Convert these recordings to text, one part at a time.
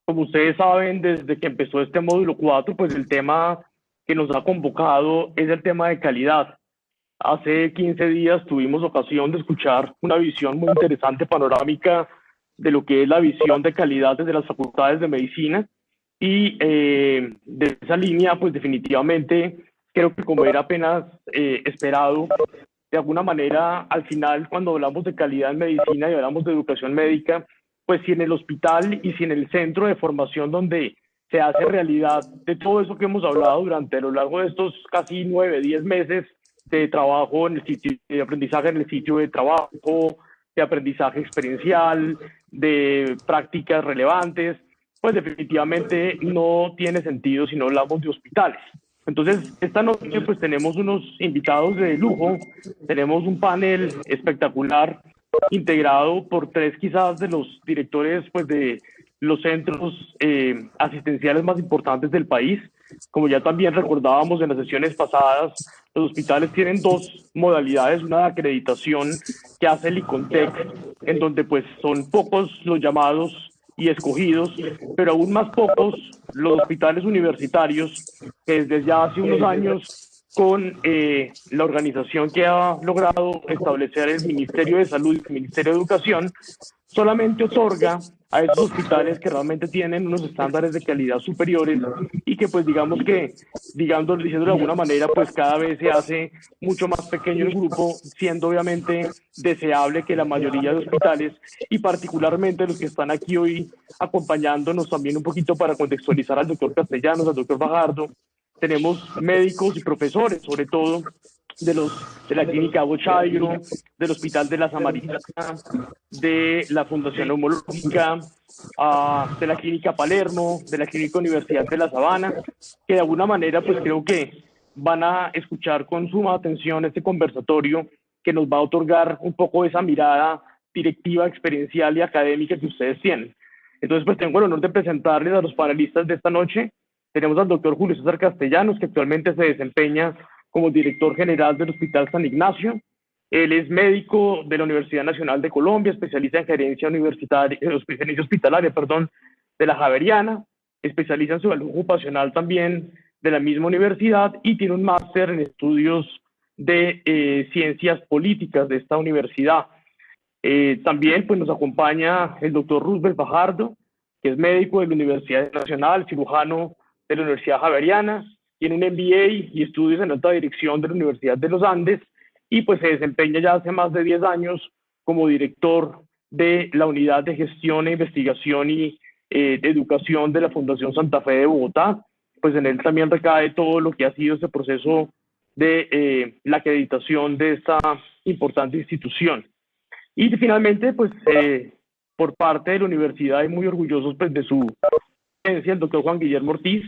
Como ustedes saben, desde que empezó este módulo 4, pues el tema que nos ha convocado es el tema de calidad. Hace 15 días tuvimos ocasión de escuchar una visión muy interesante, panorámica, de lo que es la visión de calidad desde las facultades de medicina. Y de esa línea, pues definitivamente creo que, como era apenas esperado, de alguna manera, al final, cuando hablamos de calidad en medicina y hablamos de educación médica, pues si en el hospital y si en el centro de formación donde se hace realidad de todo eso que hemos hablado durante a lo largo de estos casi 9, 10 meses de trabajo en el sitio de aprendizaje, en el sitio de trabajo, de aprendizaje experiencial, de prácticas relevantes, pues definitivamente no tiene sentido si no hablamos de hospitales. Entonces, esta noche pues tenemos unos invitados de lujo, tenemos un panel espectacular integrado por tres quizás de los directores pues de los centros asistenciales más importantes del país. Como ya también recordábamos en las sesiones pasadas, los hospitales tienen dos modalidades: una de acreditación que hace el ICONTEC, en donde pues son pocos los llamados y escogidos, pero aún más pocos los hospitales universitarios, que desde ya hace unos años, con la organización que ha logrado establecer el Ministerio de Salud y el Ministerio de Educación, solamente otorga a esos hospitales que realmente tienen unos estándares de calidad superiores y que pues digamos que, diciendo de alguna manera, pues cada vez se hace mucho más pequeño el grupo, siendo obviamente deseable que la mayoría de hospitales, y particularmente los que están aquí hoy acompañándonos también un poquito para contextualizar, al doctor Castellanos, al doctor Fajardo, tenemos médicos y profesores, sobre todo de la clínica Bochairo, del Hospital de la Samaritana, de la Fundación Neumológica, de la clínica Palermo, de la clínica Universidad de La Sabana, que de alguna manera pues creo que van a escuchar con suma atención este conversatorio que nos va a otorgar un poco esa mirada directiva, experiencial y académica que ustedes tienen. Entonces pues tengo el honor de presentarles a los panelistas de esta noche. Tenemos al doctor Julio César Castellanos, que actualmente se desempeña como director general del Hospital San Ignacio. Él es médico de la Universidad Nacional de Colombia, especialista en gerencia universitaria, gerencia hospitalaria, perdón, de la Javeriana, especializa en salud ocupacional también de la misma universidad y tiene un máster en estudios de ciencias políticas de esta universidad. También pues, nos acompaña el doctor Roosevelt Fajardo, que es médico de la Universidad Nacional, cirujano de la Universidad Javeriana, tiene un MBA y estudios en alta dirección de la Universidad de los Andes, y pues se desempeña ya hace más de 10 años como director de la Unidad de Gestión e Investigación y de Educación de la Fundación Santa Fe de Bogotá. Pues en él también recae todo lo que ha sido este proceso de la acreditación de esta importante institución. Y finalmente, pues por parte de la universidad, y muy orgullosos pues, de su presencia, el doctor Juan Guillermo Ortiz,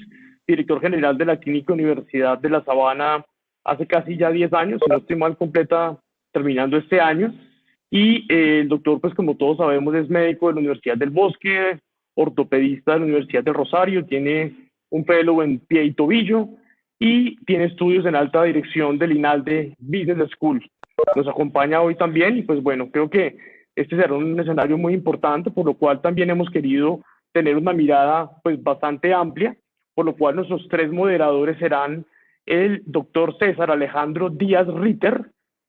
director general de la Clínica Universidad de La Sabana hace casi ya 10 años, si no estoy mal, completa terminando este año. Y el doctor, pues como todos sabemos, es médico de la Universidad del Bosque, ortopedista de la Universidad del Rosario, tiene un fellow en pie y tobillo y tiene estudios en alta dirección del INALDE Business School. Nos acompaña hoy también y pues bueno, creo que este será un escenario muy importante, por lo cual también hemos querido tener una mirada pues bastante amplia, por lo cual nuestros tres moderadores serán el doctor César Alejandro Díaz Ritter,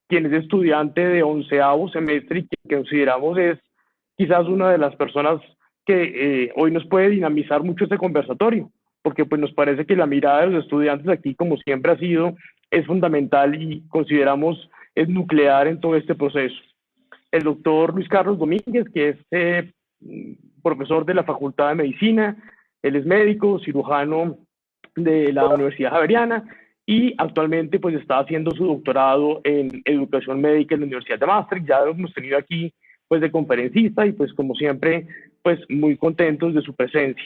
quien es estudiante de 11º semestre y que consideramos es quizás una de las personas que hoy nos puede dinamizar mucho este conversatorio, porque pues nos parece que la mirada de los estudiantes aquí, como siempre ha sido, es fundamental y consideramos es nuclear en todo este proceso. El doctor Luis Carlos Domínguez, que es profesor de la Facultad de Medicina, él es médico, cirujano de la Universidad Javeriana y actualmente pues está haciendo su doctorado en educación médica en la Universidad de Maastricht. Ya lo hemos tenido aquí pues de conferencista y pues como siempre pues muy contentos de su presencia.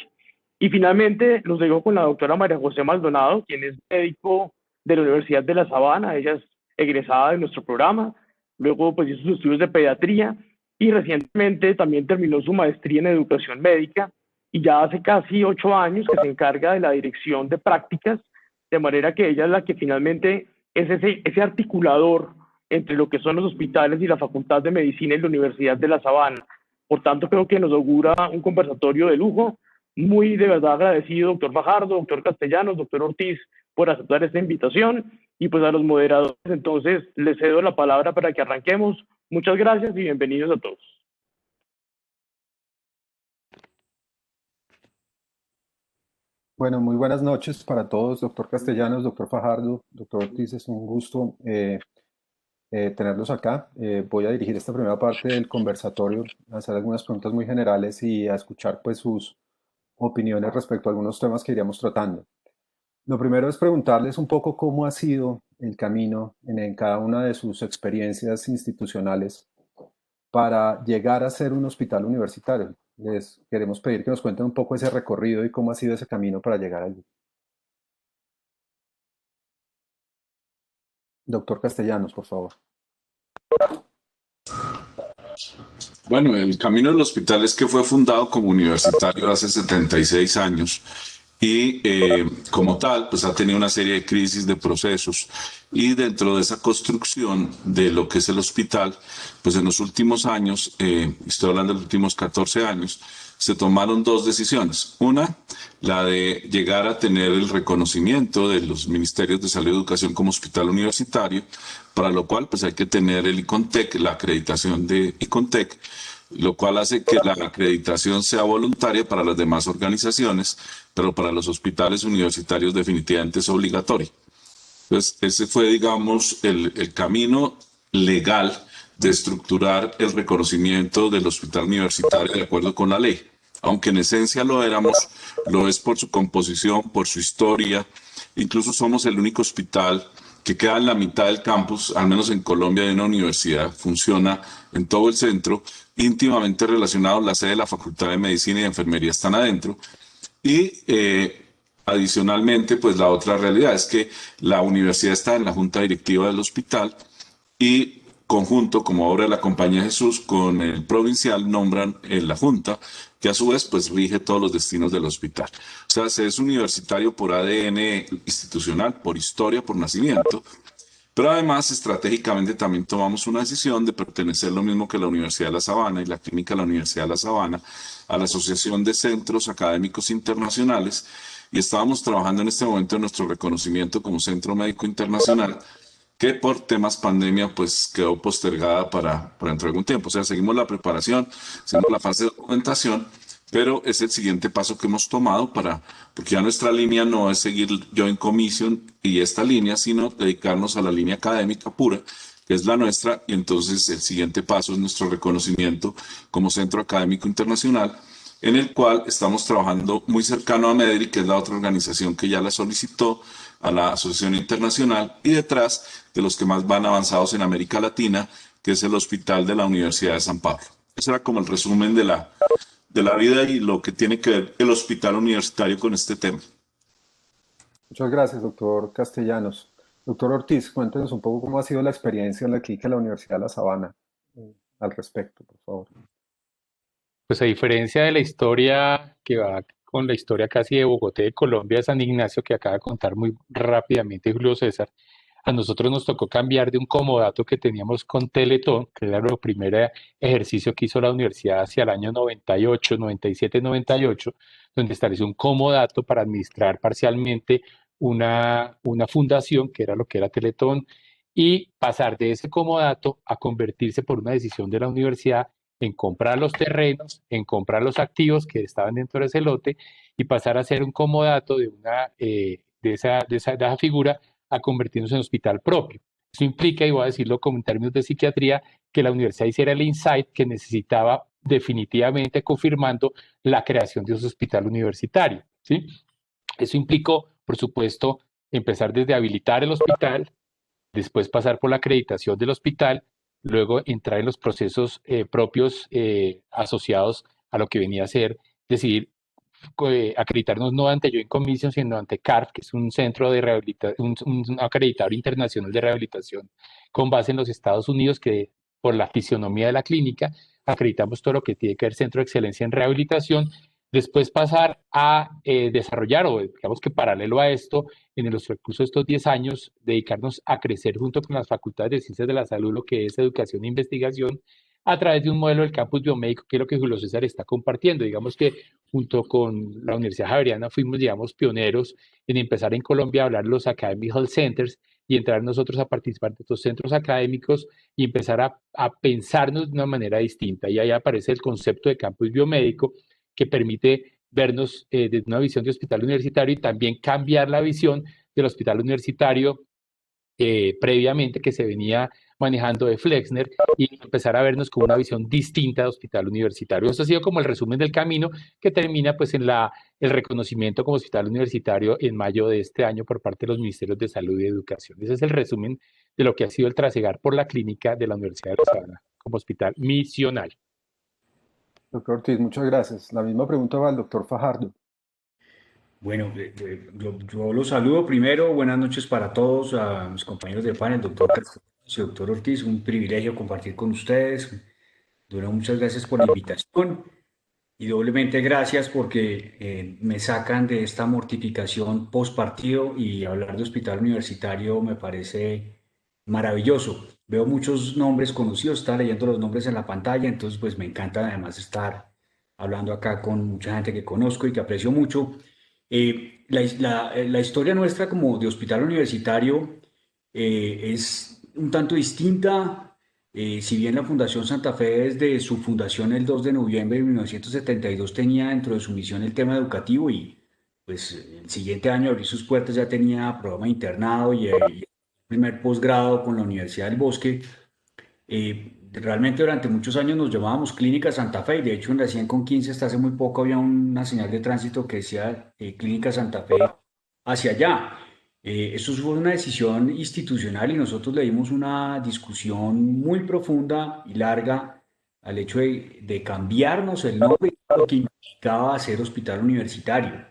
Y finalmente los dejo con la doctora María José Maldonado, quien es médico de la Universidad de La Sabana. Ella es egresada de nuestro programa, luego pues hizo sus estudios de pediatría y recientemente también terminó su maestría en educación médica y ya hace casi 8 años que se encarga de la dirección de prácticas, de manera que ella es la que finalmente es ese articulador entre lo que son los hospitales y la Facultad de Medicina y la Universidad de La Sabana. Por tanto, creo que nos augura un conversatorio de lujo. Muy de verdad agradecido, doctor Fajardo, doctor Castellanos, doctor Ortiz, por aceptar esta invitación y pues a los moderadores. Entonces, les cedo la palabra para que arranquemos. Muchas gracias y bienvenidos a todos. Bueno, muy buenas noches para todos, doctor Castellanos, doctor Fajardo, doctor Ortiz, es un gusto tenerlos acá. Voy a dirigir esta primera parte del conversatorio, a hacer algunas preguntas muy generales y a escuchar pues sus opiniones respecto a algunos temas que iríamos tratando. Lo primero es preguntarles un poco cómo ha sido el camino en cada una de sus experiencias institucionales para llegar a ser un hospital universitario. Les queremos pedir que nos cuenten un poco ese recorrido y cómo ha sido ese camino para llegar allí. Doctor Castellanos, por favor. Bueno, el Camino del Hospital es que fue fundado como universitario hace 76 años y como tal, pues ha tenido una serie de crisis, de procesos y dentro de esa construcción de lo que es el hospital, pues en los últimos años, estoy hablando de los últimos 14 años, se tomaron dos decisiones. Una, la de llegar a tener el reconocimiento de los ministerios de salud y educación como hospital universitario, para lo cual pues hay que tener el ICONTEC, la acreditación de ICONTEC, lo cual hace que la acreditación sea voluntaria para las demás organizaciones, pero para los hospitales universitarios definitivamente es obligatorio. Entonces, ese fue, digamos, el camino legal de estructurar el reconocimiento del hospital universitario de acuerdo con la ley. Aunque en esencia lo éramos, lo es por su composición, por su historia. Incluso somos el único hospital que queda en la mitad del campus, al menos en Colombia, de una universidad. Funciona en todo el centro, íntimamente relacionado. La sede de la Facultad de Medicina y de Enfermería están adentro. Y adicionalmente, pues la otra realidad es que la universidad está en la junta directiva del hospital y conjunto, como obra de la Compañía Jesús, con el provincial nombran en la junta, que a su vez pues rige todos los destinos del hospital. O sea, se es universitario por ADN institucional, por historia, por nacimiento, pero además, estratégicamente también tomamos una decisión de pertenecer lo mismo que la Universidad de La Sabana y la Clínica de la Universidad de La Sabana a la Asociación de Centros Académicos Internacionales y estábamos trabajando en este momento en nuestro reconocimiento como Centro Médico Internacional que por temas pandemia pues quedó postergada para dentro de algún tiempo. O sea, seguimos la preparación, seguimos la fase de documentación, pero es el siguiente paso que hemos tomado porque ya nuestra línea no es seguir Joint Commission y esta línea, sino dedicarnos a la línea académica pura, que es la nuestra, y entonces el siguiente paso es nuestro reconocimiento como Centro Académico Internacional, en el cual estamos trabajando muy cercano a MEDRI, que es la otra organización que ya la solicitó a la Asociación Internacional, y detrás de los que más van avanzados en América Latina, que es el Hospital de la Universidad de San Pablo. Ese era como el resumen de la vida y lo que tiene que ver el hospital universitario con este tema. Muchas gracias, doctor Castellanos. Doctor Ortiz, cuéntenos un poco cómo ha sido la experiencia en la clínica de la Universidad de La Sabana al respecto, por favor. Pues a diferencia de la historia que va con la historia casi de Bogotá y de Colombia, de San Ignacio, que acaba de contar muy rápidamente Julio César, a nosotros nos tocó cambiar de un comodato que teníamos con Teletón, que era el primer ejercicio que hizo la universidad hacia el año 98, 97, 98, donde estableció un comodato para administrar parcialmente una fundación, que era lo que era Teletón, y pasar de ese comodato a convertirse por una decisión de la universidad en comprar los terrenos, en comprar los activos que estaban dentro de ese lote y pasar a ser un comodato de esa figura a convertirnos en hospital propio. Eso implica, y voy a decirlo como en términos de psiquiatría, que la universidad hiciera el insight que necesitaba definitivamente confirmando la creación de ese hospital universitario, ¿sí? Eso implicó, por supuesto, empezar desde habilitar el hospital, después pasar por la acreditación del hospital, luego entrar en los procesos propios asociados a lo que venía a ser decidir acreditarnos no ante Joint Commission, sino ante CARF, que es un centro de rehabilitación, un acreditador internacional de rehabilitación con base en los Estados Unidos, que por la fisionomía de la clínica acreditamos todo lo que tiene que ver Centro de Excelencia en Rehabilitación. Después pasar a desarrollar, o digamos que paralelo a esto, en los recursos de estos 10 años, dedicarnos a crecer junto con las facultades de ciencias de la salud, lo que es educación e investigación, a través de un modelo del campus biomédico, que es lo que Julio César está compartiendo. Digamos que junto con la Universidad Javeriana, fuimos, digamos, pioneros en empezar en Colombia a hablar de los Academic Health Centers y entrar nosotros a participar de estos centros académicos y empezar a pensarnos de una manera distinta. Y ahí aparece el concepto de campus biomédico que permite vernos desde una visión de hospital universitario y también cambiar la visión del hospital universitario previamente que se venía manejando de Flexner y empezar a vernos con una visión distinta de hospital universitario. Esto ha sido como el resumen del camino que termina pues en el reconocimiento como hospital universitario en mayo de este año por parte de los Ministerios de Salud y Educación. Ese es el resumen de lo que ha sido el trasegar por la clínica de la Universidad de La Sabana como hospital misional. Doctor Ortiz, muchas gracias. La misma pregunta va al doctor Fajardo. Bueno, yo los saludo primero. Buenas noches para todos, a mis compañeros de panel, doctor Castellanos y doctor Ortiz. Un privilegio compartir con ustedes. Muchas gracias por la invitación y doblemente gracias porque me sacan de esta mortificación post partido y hablar de hospital universitario me parece maravilloso. Veo muchos nombres conocidos, estaba leyendo los nombres en la pantalla, entonces pues me encanta además estar hablando acá con mucha gente que conozco y que aprecio mucho. La historia nuestra como de hospital universitario es un tanto distinta. Si bien la Fundación Santa Fe desde su fundación el 2 de noviembre de 1972 tenía dentro de su misión el tema educativo y pues el siguiente año abrir sus puertas ya tenía programa de internado y el primer posgrado con la Universidad del Bosque. Realmente durante muchos años nos llamábamos Clínica Santa Fe y de hecho en la 100 con 15 hasta hace muy poco había una señal de tránsito que decía Clínica Santa Fe hacia allá. Eso fue una decisión institucional y nosotros le dimos una discusión muy profunda y larga al hecho de cambiarnos el nombre y lo que implicaba ser hospital universitario.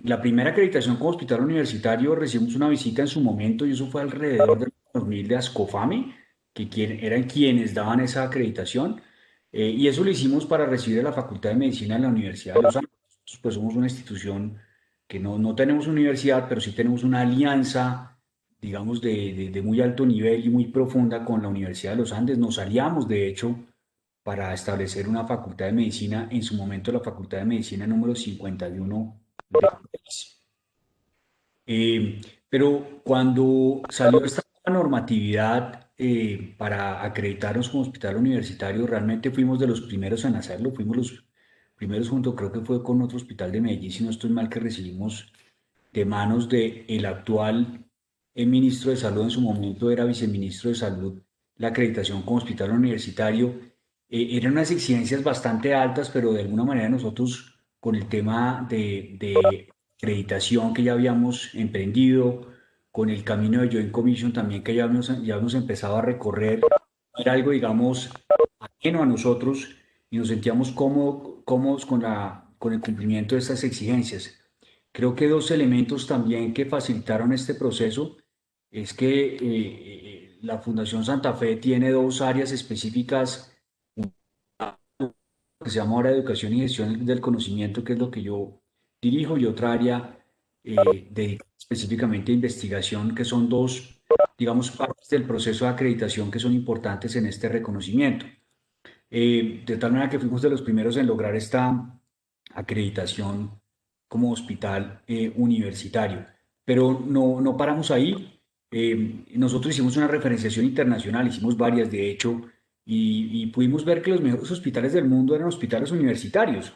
La primera acreditación como hospital universitario recibimos una visita en su momento y eso fue alrededor del 2000 de Ascofame, eran quienes daban esa acreditación. Y eso lo hicimos para recibir a la Facultad de Medicina de la Universidad de Los Ángeles. Nosotros pues somos una institución que no tenemos universidad, pero sí tenemos una alianza, digamos, de muy alto nivel y muy profunda con la Universidad de los Andes. Nos aliamos, de hecho, para establecer una facultad de medicina, en su momento la Facultad de Medicina número 51 del país. Pero cuando salió esta normatividad para acreditarnos como hospital universitario, realmente fuimos de los primeros en hacerlo, fuimos los primeros junto, creo que fue con otro hospital de Medellín, si no estoy mal, que recibimos de manos del actual ministro de Salud, en su momento era viceministro de Salud, la acreditación como hospital universitario. Eran unas exigencias bastante altas, pero de alguna manera nosotros con el tema de acreditación que ya habíamos emprendido, con el camino de Joint Commission también que ya habíamos empezado a recorrer, era algo, digamos, ajeno a nosotros y nos sentíamos cómodos con el cumplimiento de estas exigencias. Creo que dos elementos también que facilitaron este proceso es que la Fundación Santa Fe tiene dos áreas específicas, que se llama ahora Educación y Gestión del Conocimiento, que es lo que yo dirijo, y otra área dedicada específicamente a investigación, que son dos, digamos, partes del proceso de acreditación que son importantes en este reconocimiento. De tal manera que fuimos de los primeros en lograr esta acreditación como hospital universitario. Pero no paramos ahí. Nosotros hicimos una referenciación internacional, hicimos varias de hecho, y pudimos ver que los mejores hospitales del mundo eran hospitales universitarios.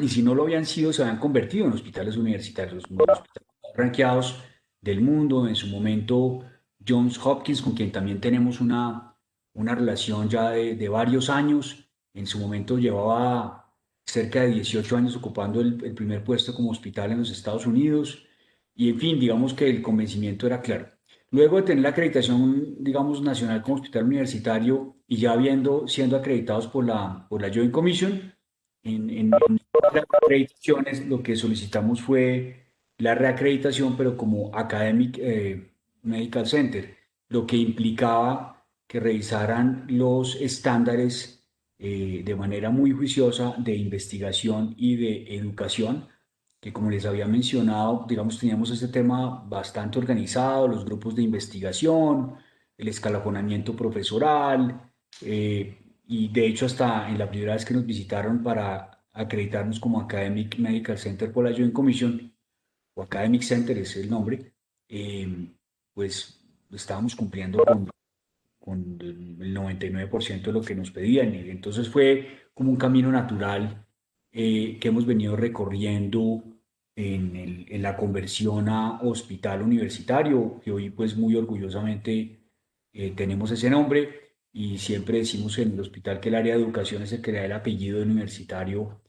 Y si no lo habían sido, se habían convertido en hospitales universitarios, los hospitales ranqueados del mundo. En su momento, Johns Hopkins, con quien también tenemos una relación ya de varios años. En su momento llevaba cerca de 18 años ocupando el primer puesto como hospital en los Estados Unidos. Y en fin, digamos que el convencimiento era claro. Luego de tener la acreditación, digamos, nacional como hospital universitario y ya siendo acreditados por la Joint Commission, en las acreditaciones lo que solicitamos fue la reacreditación, pero como Academic Medical Center, lo que implicaba que revisaran los estándares de manera muy juiciosa de investigación y de educación, que como les había mencionado, digamos, teníamos este tema bastante organizado, los grupos de investigación, el escalafonamiento profesoral, y de hecho hasta en la primera vez que nos visitaron para acreditarnos como Academic Medical Center por la Joint Commission, o Academic Center es el nombre, pues estábamos cumpliendo con el 99% de lo que nos pedían. Y entonces fue como un camino natural que hemos venido recorriendo en la conversión a hospital universitario, que hoy pues muy orgullosamente tenemos ese nombre y siempre decimos en el hospital que el área de educación es el que le da el apellido universitario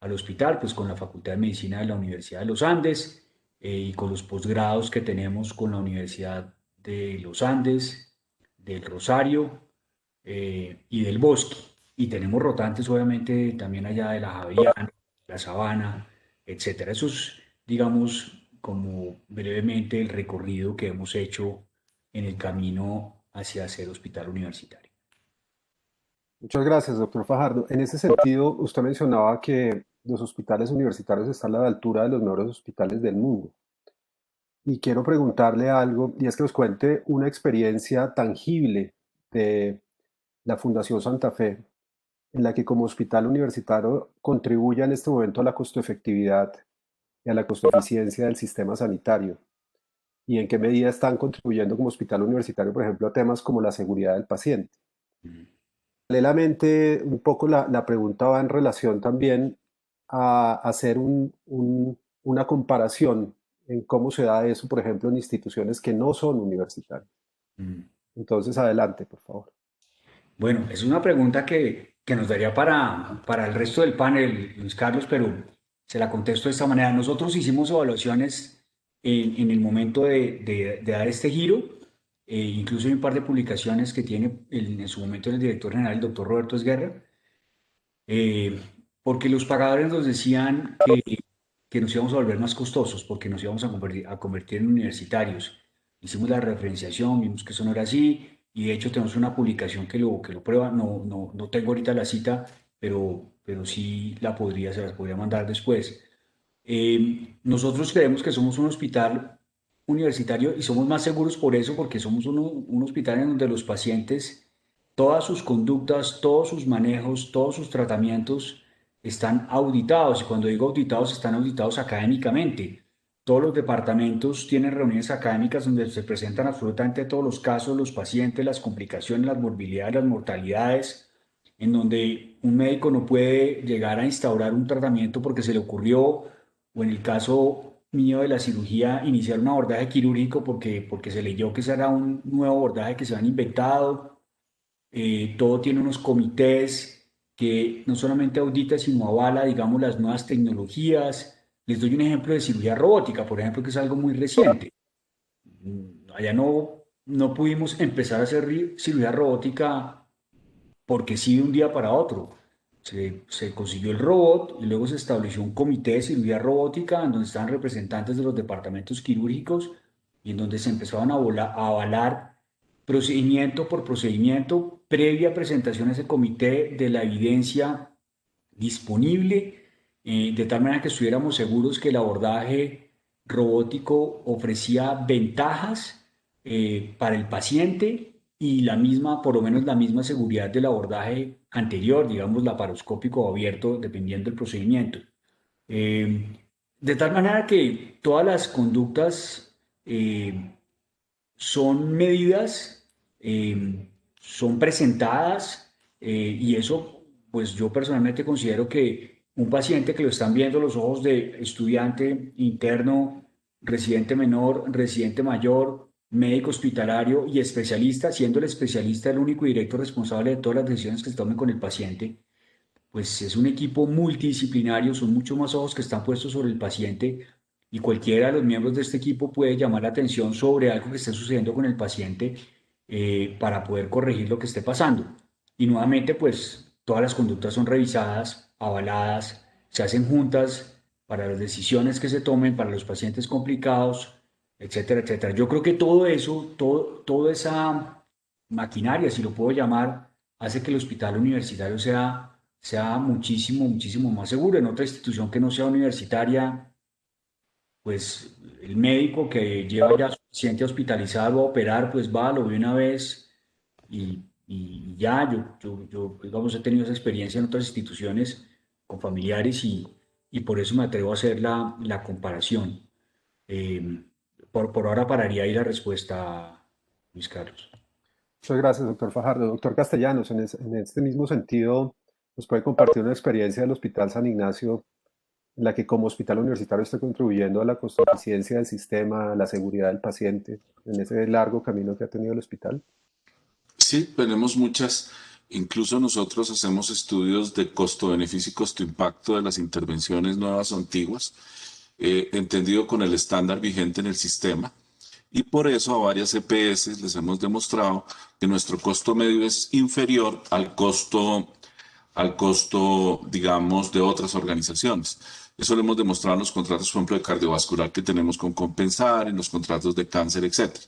al hospital, pues con la Facultad de Medicina de la Universidad de los Andes y con los posgrados que tenemos con la Universidad de los Andes, del Rosario y del Bosque. Y tenemos rotantes, obviamente, también allá de la Javeriana, la Sabana, etcétera. Eso es, digamos, como brevemente el recorrido que hemos hecho en el camino hacia ser hospital universitario. Muchas gracias, doctor Fajardo. En ese sentido, usted mencionaba que los hospitales universitarios están a la altura de los mejores hospitales del mundo. Y quiero preguntarle algo, y es que nos cuente una experiencia tangible de la Fundación Santa Fe, en la que como hospital universitario contribuya en este momento a la costo-efectividad y a la costo-eficiencia del sistema sanitario. Y en qué medida están contribuyendo como hospital universitario, por ejemplo, a temas como la seguridad del paciente. Paralelamente, un poco la pregunta va en relación también a hacer una comparación en cómo se da eso, por ejemplo, en instituciones que no son universitarias. Entonces, adelante, por favor. Bueno, es una pregunta que nos daría para el resto del panel, Luis Carlos, pero se la contesto de esta manera. Nosotros hicimos evaluaciones en el momento de dar este giro, incluso hay un par de publicaciones que tiene en su momento el director general, el doctor Roberto Esguerra, eh, porque los pagadores nos decían que nos íbamos a volver más costosos, porque nos íbamos a convertir en universitarios. Hicimos la referenciación, vimos que eso no era así, y de hecho tenemos una publicación que lo prueba. No tengo ahorita la cita, pero sí se las podría mandar después. Nosotros creemos que somos un hospital universitario y somos más seguros por eso, porque somos un hospital en donde los pacientes, todas sus conductas, todos sus manejos, todos sus tratamientos están auditados. Y cuando digo auditados, están auditados académicamente. Todos los departamentos tienen reuniones académicas donde se presentan absolutamente todos los casos, los pacientes, las complicaciones, las morbilidades, las mortalidades, en donde un médico no puede llegar a instaurar un tratamiento porque se le ocurrió, o en el caso mío de la cirugía, iniciar un abordaje quirúrgico porque se leyó que ese era un nuevo abordaje que se han inventado. Todo tiene unos comités que no solamente audita, sino avala, digamos, las nuevas tecnologías. Les doy un ejemplo de cirugía robótica, por ejemplo, que es algo muy reciente. Allá no pudimos empezar a hacer cirugía robótica porque sí de un día para otro. Se consiguió el robot y luego se estableció un comité de cirugía robótica en donde estaban representantes de los departamentos quirúrgicos y en donde se empezaron a avalar procedimiento por procedimiento previa presentación a ese comité de la evidencia disponible, de tal manera que estuviéramos seguros que el abordaje robótico ofrecía ventajas para el paciente y por lo menos la misma seguridad del abordaje anterior, digamos laparoscópico o abierto, dependiendo del procedimiento. De tal manera que todas las conductas son medidas, son presentadas, y eso, pues yo personalmente considero que un paciente que lo están viendo los ojos de estudiante, interno, residente menor, residente mayor, médico hospitalario y especialista, siendo el especialista el único y directo responsable de todas las decisiones que se tomen con el paciente, pues es un equipo multidisciplinario, son muchos más ojos que están puestos sobre el paciente y cualquiera de los miembros de este equipo puede llamar la atención sobre algo que esté sucediendo con el paciente para poder corregir lo que esté pasando. Y nuevamente, pues todas las conductas son revisadas, avaladas, se hacen juntas para las decisiones que se tomen, para los pacientes complicados, etcétera, etcétera. Yo creo que todo eso, toda esa maquinaria, si lo puedo llamar, hace que el hospital universitario sea muchísimo, muchísimo más seguro. En otra institución que no sea universitaria, pues el médico que lleva ya a su paciente hospitalizado a operar, pues va, lo ve una vez y ya, digamos, he tenido esa experiencia en otras instituciones con familiares y por eso me atrevo a hacer la comparación. Eh, por ahora pararía ahí la respuesta, Luis Carlos. Muchas gracias, doctor Fajardo. Doctor Castellanos, en este mismo sentido, ¿nos puede compartir una experiencia del Hospital San Ignacio en la que como hospital universitario está contribuyendo a la costo-eficiencia del sistema, a la seguridad del paciente, en ese largo camino que ha tenido el hospital? Sí, tenemos muchas. Incluso nosotros hacemos estudios de costo-beneficio y costo-impacto de las intervenciones nuevas o antiguas, entendido con el estándar vigente en el sistema. Y por eso a varias EPS les hemos demostrado que nuestro costo medio es inferior al costo, digamos, de otras organizaciones. Eso lo hemos demostrado en los contratos, por ejemplo, de cardiovascular que tenemos con Compensar, en los contratos de cáncer, etcétera.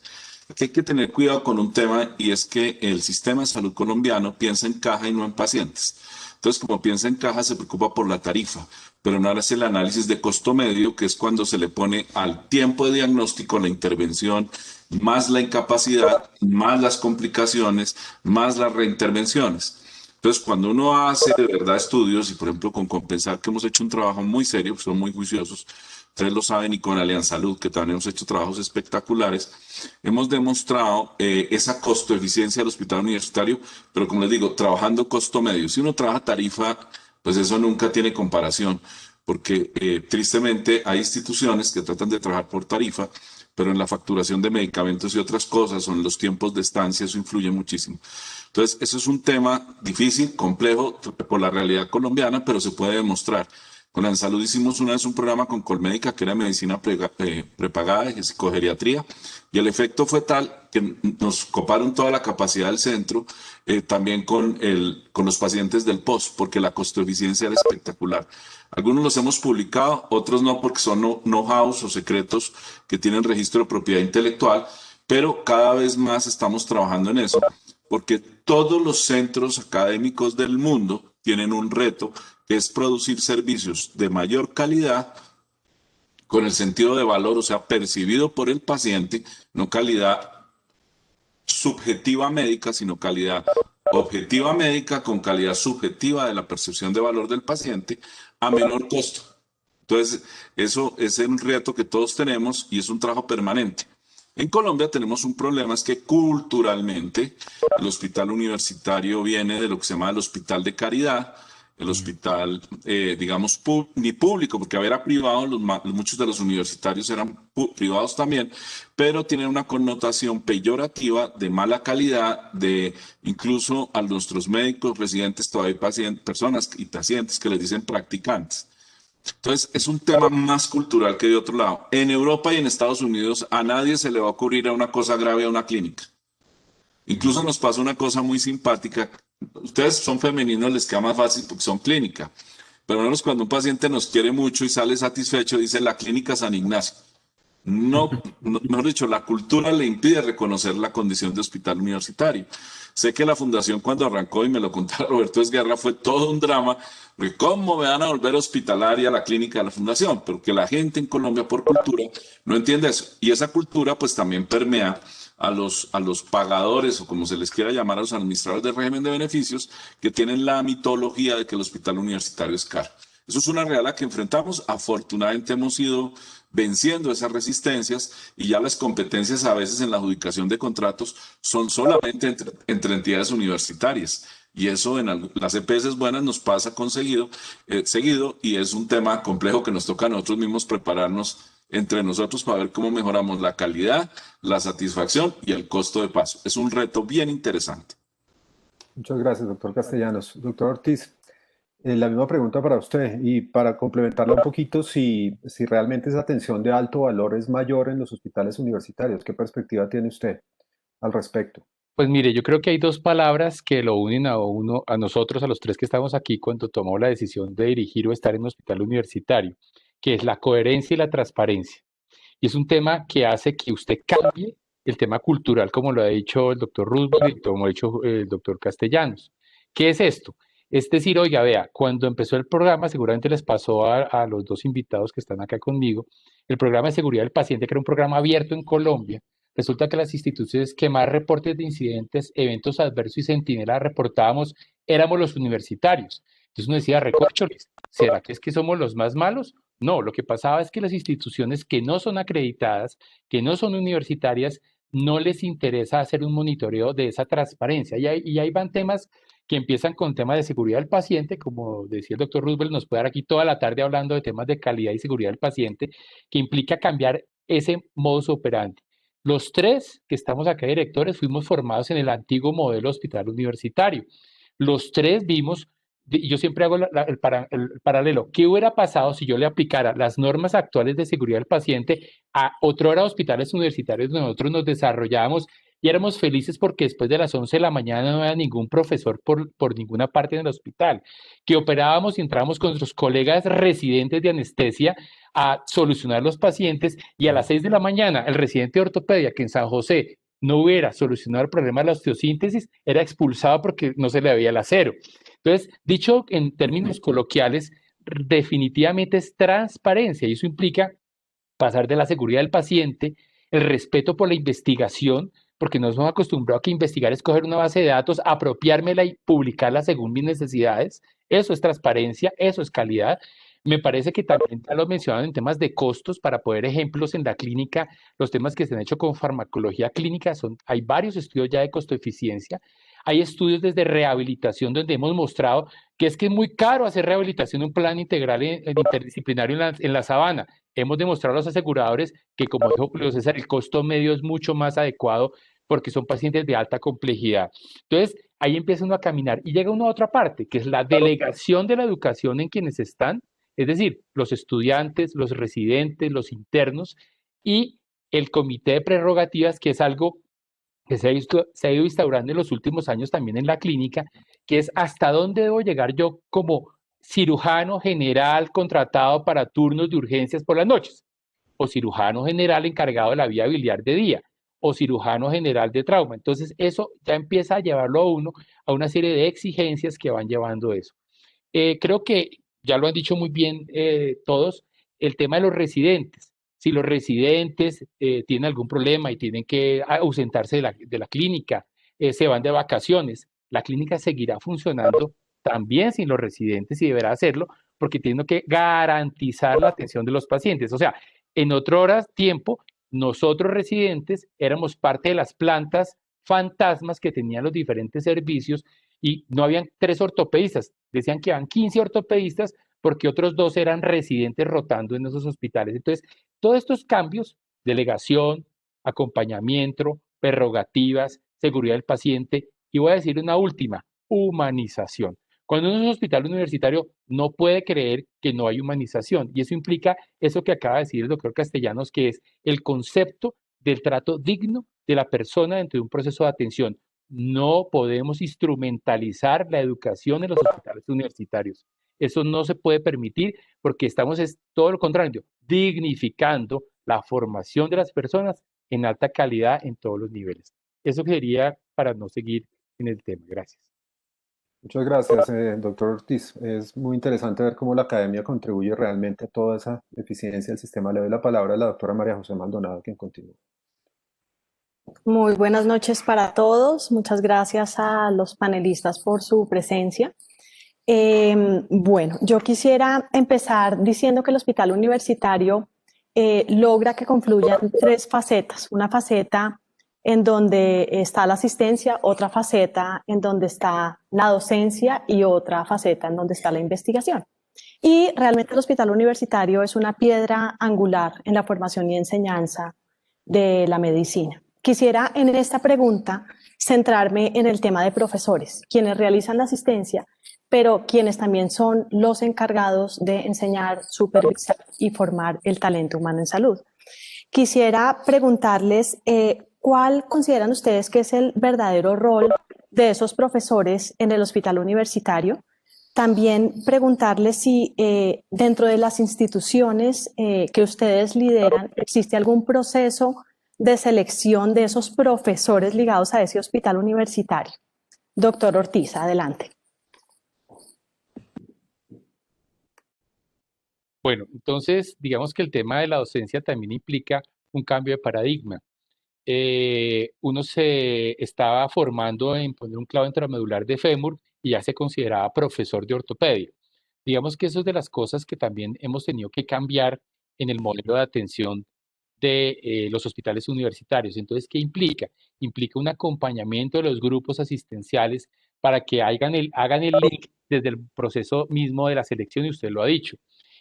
Aquí hay que tener cuidado con un tema y es que el sistema de salud colombiano piensa en caja y no en pacientes. Entonces, como piensa en caja, se preocupa por la tarifa, pero no hace el análisis de costo medio, que es cuando se le pone al tiempo de diagnóstico la intervención, más la incapacidad, más las complicaciones, más las reintervenciones. Entonces, cuando uno hace de verdad estudios, y por ejemplo con Compensar, que hemos hecho un trabajo muy serio, son muy juiciosos, ustedes lo saben, y con Alianza Salud, que también hemos hecho trabajos espectaculares, hemos demostrado esa costo eficiencia del hospital universitario, pero como les digo, trabajando costo medio. Si uno trabaja tarifa, pues eso nunca tiene comparación, porque tristemente hay instituciones que tratan de trabajar por tarifa, pero en la facturación de medicamentos y otras cosas, o en los tiempos de estancia, eso influye muchísimo. Entonces, eso es un tema difícil, complejo por la realidad colombiana, pero se puede demostrar. Con la salud hicimos una vez un programa con Colmédica, que era medicina prepagada de psicogeriatría, y el efecto fue tal que nos coparon toda la capacidad del centro, también con los pacientes del POS, porque la costo-eficiencia era espectacular. Algunos los hemos publicado, otros no, porque son know-hows o secretos que tienen registro de propiedad intelectual, pero cada vez más estamos trabajando en eso, porque todos los centros académicos del mundo tienen un reto, que es producir servicios de mayor calidad con el sentido de valor, o sea, percibido por el paciente, no calidad subjetiva médica, sino calidad objetiva médica con calidad subjetiva de la percepción de valor del paciente a menor costo. Entonces, eso es un reto que todos tenemos y es un trabajo permanente. En Colombia tenemos un problema, es que culturalmente el hospital universitario viene de lo que se llama el hospital de caridad, el hospital, digamos, ni público, porque era privado, muchos de los universitarios eran privados también, pero tienen una connotación peyorativa de mala calidad, de incluso a nuestros médicos residentes todavía hay personas y pacientes que les dicen practicantes. Entonces, es un tema más cultural que de otro lado. En Europa y en Estados Unidos a nadie se le va a ocurrir a una cosa grave a una clínica. Incluso nos pasa una cosa muy simpática. Ustedes son femeninos, les queda más fácil porque son clínica. Pero menos cuando un paciente nos quiere mucho y sale satisfecho, dice la clínica San Ignacio. Mejor dicho, la cultura le impide reconocer la condición de hospital universitario. Sé que la fundación cuando arrancó, y me lo contaba Roberto Esguerra, fue todo un drama, porque cómo me van a volver hospitalaria la clínica de la fundación, pero que la gente en Colombia por cultura no entiende eso. Y esa cultura pues también permea a los pagadores, o como se les quiera llamar, a los administradores del régimen de beneficios, que tienen la mitología de que el hospital universitario es caro. Eso es una realidad que enfrentamos. Afortunadamente hemos ido venciendo esas resistencias y ya las competencias a veces en la adjudicación de contratos son solamente entre entidades universitarias. Y eso en las EPS buenas nos pasa seguido, y es un tema complejo que nos toca a nosotros mismos prepararnos entre nosotros para ver cómo mejoramos la calidad, la satisfacción y el costo de paso. Es un reto bien interesante. Muchas gracias, doctor Castellanos. Doctor Ortiz, la misma pregunta para usted y para complementarla un poquito, si realmente esa atención de alto valor es mayor en los hospitales universitarios, ¿qué perspectiva tiene usted al respecto? Pues mire, yo creo que hay dos palabras que lo unen a nosotros, a los tres que estamos aquí, cuando tomamos la decisión de dirigir o estar en un hospital universitario, que es la coherencia y la transparencia. Y es un tema que hace que usted cambie el tema cultural, como lo ha dicho el doctor Roosevelt y como ha dicho el doctor Castellanos. ¿Qué es esto? Es decir, oiga, vea, cuando empezó el programa, seguramente les pasó a los dos invitados que están acá conmigo, el programa de seguridad del paciente, que era un programa abierto en Colombia. Resulta que las instituciones que más reportes de incidentes, eventos adversos y centinelas reportábamos éramos los universitarios. Entonces uno decía, recorcholis, ¿será que es que somos los más malos? No, lo que pasaba es que las instituciones que no son acreditadas, que no son universitarias, no les interesa hacer un monitoreo de esa transparencia. Y ahí van temas que empiezan con temas de seguridad del paciente, como decía el doctor Roosevelt, nos puede dar aquí toda la tarde hablando de temas de calidad y seguridad del paciente, que implica cambiar ese modus operandi. Los tres que estamos acá directores fuimos formados en el antiguo modelo hospital universitario. Los tres vimos, y yo siempre hago el paralelo, ¿qué hubiera pasado si yo le aplicara las normas actuales de seguridad del paciente a otrora hospitales universitarios donde nosotros nos desarrollábamos y éramos felices porque después de las 11 de la mañana no había ningún profesor por ninguna parte en el hospital, que operábamos y entrábamos con nuestros colegas residentes de anestesia a solucionar los pacientes y a las 6 de la mañana el residente de ortopedia que en San José no hubiera solucionado el problema de la osteosíntesis, era expulsado porque no se le veía el acero. Entonces, dicho en términos coloquiales, definitivamente es transparencia y eso implica pasar de la seguridad del paciente, el respeto por la investigación, porque nos hemos acostumbrado a que investigar es coger una base de datos, apropiármela y publicarla según mis necesidades. Eso es transparencia, eso es calidad. Me parece que también ya lo mencionaban en temas de costos, para poner ejemplos en la clínica, los temas que se han hecho con farmacología clínica, hay varios estudios ya de costo-eficiencia, hay estudios desde rehabilitación donde hemos mostrado que es muy caro hacer rehabilitación en un plan integral interdisciplinario en la sabana. Hemos demostrado a los aseguradores que, como dijo Julio César, el costo medio es mucho más adecuado porque son pacientes de alta complejidad. Entonces, ahí empieza uno a caminar y llega uno a otra parte, que es la delegación de la educación en quienes están, es decir, los estudiantes, los residentes, los internos y el comité de prerrogativas, que es algo que se ha ido instaurando en los últimos años también en la clínica, que es hasta dónde debo llegar yo como cirujano general contratado para turnos de urgencias por las noches, o cirujano general encargado de la vía biliar de día, o cirujano general de trauma. Entonces, eso ya empieza a llevarlo a uno a una serie de exigencias que van llevando eso. Creo que ya lo han dicho muy bien todos, el tema de los residentes. Si los residentes tienen algún problema y tienen que ausentarse de la clínica, se van de vacaciones, la clínica seguirá funcionando también sin los residentes y deberá hacerlo porque tiene que garantizar la atención de los pacientes. O sea, en otro tiempo, nosotros residentes éramos parte de las plantas fantasmas que tenían los diferentes servicios y no habían 3 ortopedistas, decían que eran 15 ortopedistas porque otros 2 eran residentes rotando en esos hospitales. Entonces, todos estos cambios, delegación, acompañamiento, prerrogativas, seguridad del paciente, y voy a decir una última, humanización. Cuando uno es un hospital universitario, no puede creer que no hay humanización, y eso implica eso que acaba de decir el doctor Castellanos, que es el concepto del trato digno de la persona dentro de un proceso de atención. No podemos instrumentalizar la educación en los hospitales universitarios. Eso no se puede permitir porque estamos, es todo lo contrario, dignificando la formación de las personas en alta calidad en todos los niveles. Eso sería para no seguir en el tema. Gracias. Muchas gracias, doctor Ortiz. Es muy interesante ver cómo la academia contribuye realmente a toda esa eficiencia del sistema. Le doy la palabra a la doctora María José Maldonado, quien continúa. Muy buenas noches para todos. Muchas gracias a los panelistas por su presencia. Bueno, yo quisiera empezar diciendo que el hospital universitario logra que confluyan 3 facetas. Una faceta en donde está la asistencia, otra faceta en donde está la docencia y otra faceta en donde está la investigación. Y realmente el hospital universitario es una piedra angular en la formación y enseñanza de la medicina. Quisiera en esta pregunta centrarme en el tema de profesores, quienes realizan la asistencia, pero quienes también son los encargados de enseñar, supervisar y formar el talento humano en salud. Quisiera preguntarles ¿cuál consideran ustedes que es el verdadero rol de esos profesores en el hospital universitario? También preguntarles si dentro de las instituciones que ustedes lideran existe algún proceso de selección de esos profesores ligados a ese hospital universitario. Doctor Ortiz, adelante. Bueno, entonces digamos que el tema de la docencia también implica un cambio de paradigma. Uno se estaba formando en poner un clavo intramedular de fémur y ya se consideraba profesor de ortopedia. Digamos que eso es de las cosas que también hemos tenido que cambiar en el modelo de atención de los hospitales universitarios. Entonces, ¿qué implica? Implica un acompañamiento de los grupos asistenciales para que hagan el link desde el proceso mismo de la selección, y usted lo ha dicho.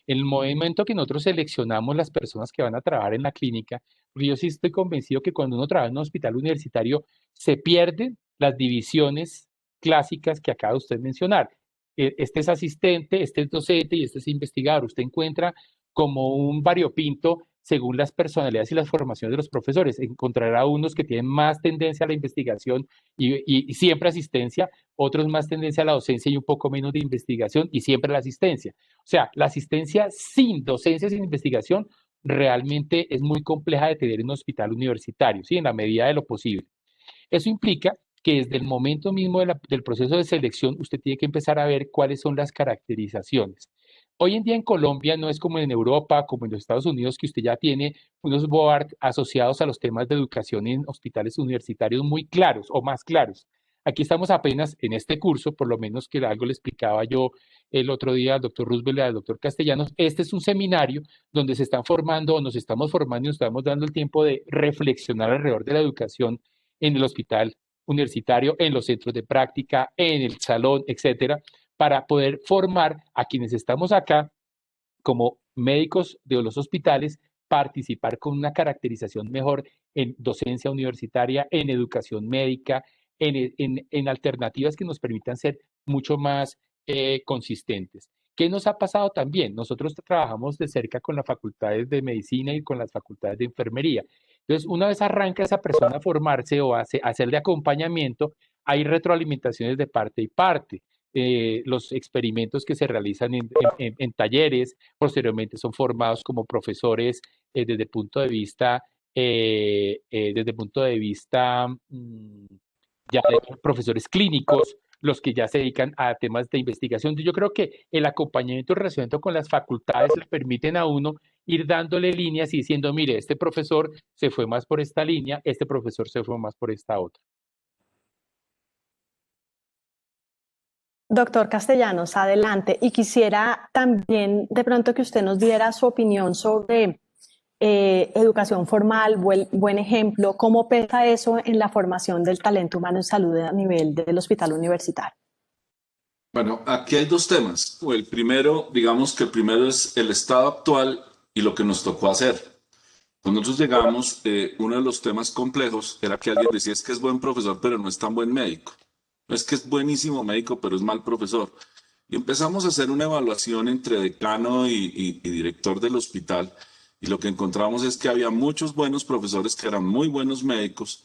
En el momento que nosotros seleccionamos las personas que van a trabajar en la clínica, porque yo sí estoy convencido que cuando uno trabaja en un hospital universitario se pierden las divisiones clásicas que acaba usted de mencionar. Este es asistente, este es docente y este es investigador. Usted encuentra como un variopinto según las personalidades y las formaciones de los profesores. Encontrará unos que tienen más tendencia a la investigación y siempre asistencia, otros más tendencia a la docencia y un poco menos de investigación y siempre la asistencia. O sea, la asistencia sin docencia, sin investigación, realmente es muy compleja de tener en un hospital universitario, ¿sí? En la medida de lo posible. Eso implica que desde el momento mismo del proceso de selección, usted tiene que empezar a ver cuáles son las caracterizaciones. Hoy en día en Colombia no es como en Europa, como en los Estados Unidos, que usted ya tiene unos board asociados a los temas de educación en hospitales universitarios muy claros o más claros. Aquí estamos apenas en este curso, por lo menos que algo le explicaba yo el otro día al doctor Roosevelt y al doctor Castellanos. Este es un seminario donde se están formando o nos estamos formando y nos estamos dando el tiempo de reflexionar alrededor de la educación en el hospital universitario, en los centros de práctica, en el salón, etcétera, para poder formar a quienes estamos acá como médicos de los hospitales, participar con una caracterización mejor en docencia universitaria, en educación médica, en alternativas que nos permitan ser mucho más consistentes. ¿Qué nos ha pasado también? Nosotros trabajamos de cerca con las facultades de medicina y con las facultades de enfermería. Entonces, una vez arranca esa persona a formarse o a hacerle acompañamiento, hay retroalimentaciones de parte y parte. Los experimentos que se realizan en talleres, posteriormente son formados como profesores desde el punto de vista, ya de profesores clínicos, los que ya se dedican a temas de investigación. Yo creo que el acompañamiento y relacionamiento con las facultades le permiten a uno ir dándole líneas y diciendo, mire, este profesor se fue más por esta línea, este profesor se fue más por esta otra. Doctor Castellanos, adelante. Y quisiera también de pronto que usted nos diera su opinión sobre educación formal, buen ejemplo, cómo pesa eso en la formación del talento humano en salud a nivel del hospital universitario. Bueno, aquí hay dos temas. El primero, digamos que el primero es el estado actual y lo que nos tocó hacer. Cuando nosotros llegamos, uno de los temas complejos era que alguien decía, es que es buen profesor, pero no es tan buen médico. No es que es buenísimo médico, pero es mal profesor. Y empezamos a hacer una evaluación entre decano y director del hospital. Y lo que encontramos es que había muchos buenos profesores que eran muy buenos médicos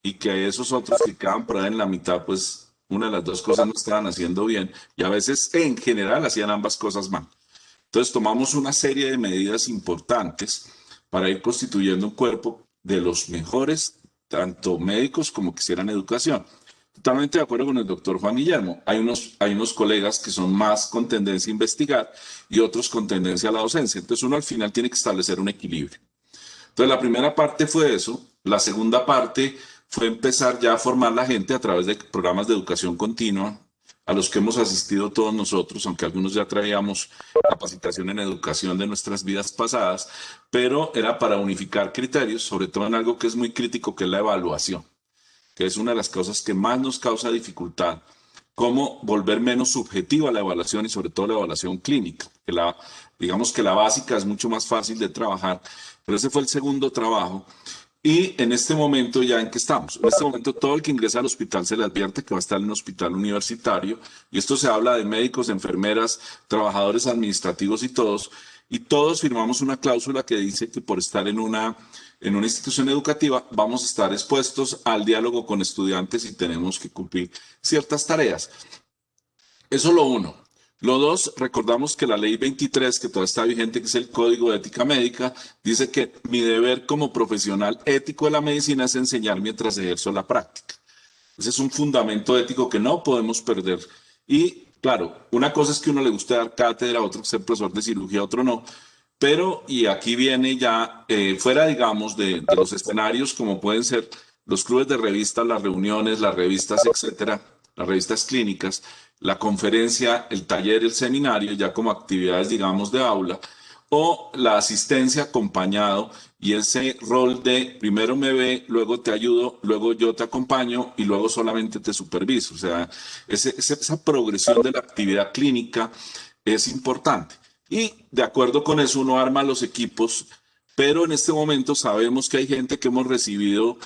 y que esos otros que quedaban por ahí en la mitad, pues una de las dos cosas no estaban haciendo bien. Y a veces, en general, hacían ambas cosas mal. Entonces tomamos una serie de medidas importantes para ir constituyendo un cuerpo de los mejores, tanto médicos como que hicieran educación. Totalmente de acuerdo con el doctor Juan Guillermo. Hay unos colegas que son más con tendencia a investigar y otros con tendencia a la docencia. Entonces uno al final tiene que establecer un equilibrio. Entonces la primera parte fue eso. La segunda parte fue empezar ya a formar la gente a través de programas de educación continua a los que hemos asistido todos nosotros, aunque algunos ya traíamos capacitación en educación de nuestras vidas pasadas, pero era para unificar criterios, sobre todo en algo que es muy crítico, que es la evaluación, que es una de las cosas que más nos causa dificultad, cómo volver menos subjetiva la evaluación y sobre todo la evaluación clínica, que digamos que la básica es mucho más fácil de trabajar, pero ese fue el segundo trabajo. Y en este momento ya en que estamos, en este momento todo el que ingresa al hospital se le advierte que va a estar en un hospital universitario, y esto se habla de médicos, enfermeras, trabajadores administrativos y todos firmamos una cláusula que dice que por estar en una institución educativa vamos a estar expuestos al diálogo con estudiantes y tenemos que cumplir ciertas tareas. Eso es lo uno. Lo dos, recordamos que la ley 23, que todavía está vigente, que es el Código de Ética Médica, dice que mi deber como profesional ético de la medicina es enseñar mientras ejerzo la práctica. Ese es un fundamento ético que no podemos perder. Y claro, una cosa es que a uno le guste dar cátedra, otro ser profesor de cirugía, otro no. Pero, y aquí viene ya fuera, digamos, de los escenarios como pueden ser los clubes de revistas, las reuniones, las revistas, etcétera, las revistas clínicas, la conferencia, el taller, el seminario, ya como actividades, digamos, de aula, o la asistencia acompañado y ese rol de primero me ve, luego te ayudo, luego yo te acompaño y luego solamente te superviso. O sea, esa progresión de la actividad clínica es importante. Y de acuerdo con eso uno arma los equipos, pero en este momento sabemos que hay gente que hemos recibido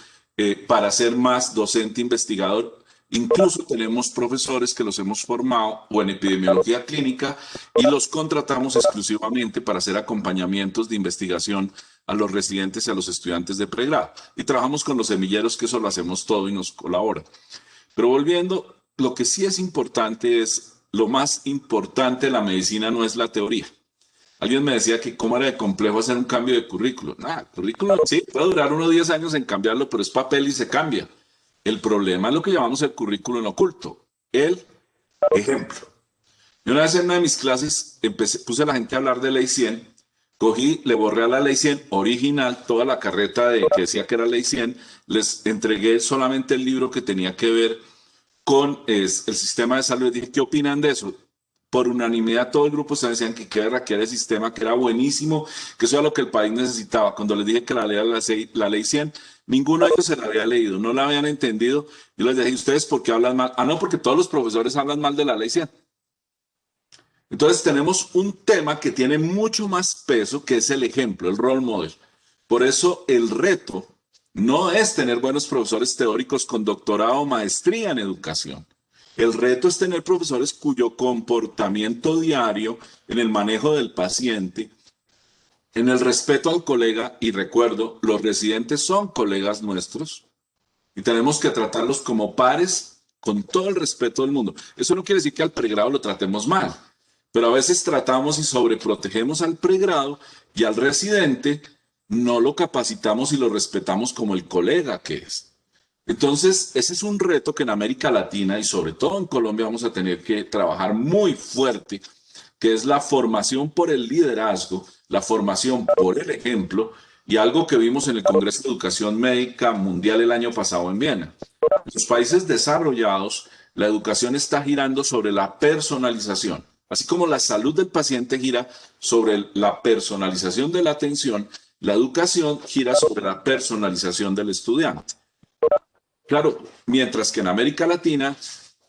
para ser más docente investigador. Incluso tenemos profesores que los hemos formado o en epidemiología clínica y los contratamos exclusivamente para hacer acompañamientos de investigación a los residentes y a los estudiantes de pregrado. Y trabajamos con los semilleros, que eso lo hacemos todo y nos colabora. Pero volviendo, lo que sí es importante es, lo más importante de la medicina no es la teoría. Alguien me decía que cómo era de complejo hacer un cambio de currículo. Nada, currículo sí, puede durar unos 10 años en cambiarlo, pero es papel y se cambia. El problema es lo que llamamos el currículo en oculto, el ejemplo. Yo una vez en una de mis clases puse a la gente a hablar de ley 100, cogí, le borré a la ley 100 original toda la carreta que decía que era ley 100, les entregué solamente el libro que tenía que ver con el sistema de salud. Dije, ¿qué opinan de eso? Por unanimidad todo el grupo se decían que era el sistema, que era buenísimo, que eso era lo que el país necesitaba. Cuando les dije que la ley 100, ninguno de ellos se la había leído, no la habían entendido. Yo les dije, ¿ustedes por qué hablan mal? Ah, no, porque todos los profesores hablan mal de la ley 100. Entonces tenemos un tema que tiene mucho más peso, que es el ejemplo, el role model. Por eso el reto no es tener buenos profesores teóricos con doctorado o maestría en educación. El reto es tener profesores cuyo comportamiento diario en el manejo del paciente, en el respeto al colega, y recuerdo, los residentes son colegas nuestros y tenemos que tratarlos como pares con todo el respeto del mundo. Eso no quiere decir que al pregrado lo tratemos mal, pero a veces tratamos y sobreprotegemos al pregrado y al residente no lo capacitamos y lo respetamos como el colega que es. Entonces, ese es un reto que en América Latina y sobre todo en Colombia vamos a tener que trabajar muy fuerte, que es la formación por el liderazgo, la formación por el ejemplo, y algo que vimos en el Congreso de Educación Médica Mundial el año pasado en Viena. En los países desarrollados, la educación está girando sobre la personalización. Así como la salud del paciente gira sobre la personalización de la atención, la educación gira sobre la personalización del estudiante. Claro, mientras que en América Latina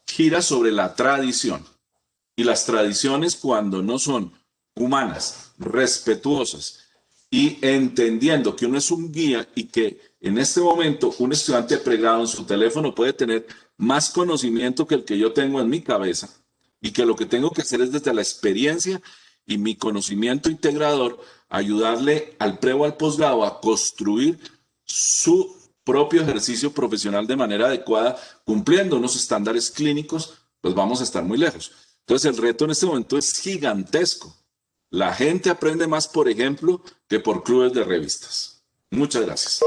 gira sobre la tradición. Y las tradiciones, cuando no son humanas, respetuosas y entendiendo que uno es un guía y que en este momento un estudiante de pregrado en su teléfono puede tener más conocimiento que el que yo tengo en mi cabeza y que lo que tengo que hacer es desde la experiencia y mi conocimiento integrador ayudarle al pre o al posgrado a construir su propio ejercicio profesional de manera adecuada, cumpliendo unos estándares clínicos, pues vamos a estar muy lejos. Entonces el reto en este momento es gigantesco. La gente aprende más por ejemplo que por clubes de revistas. Muchas gracias.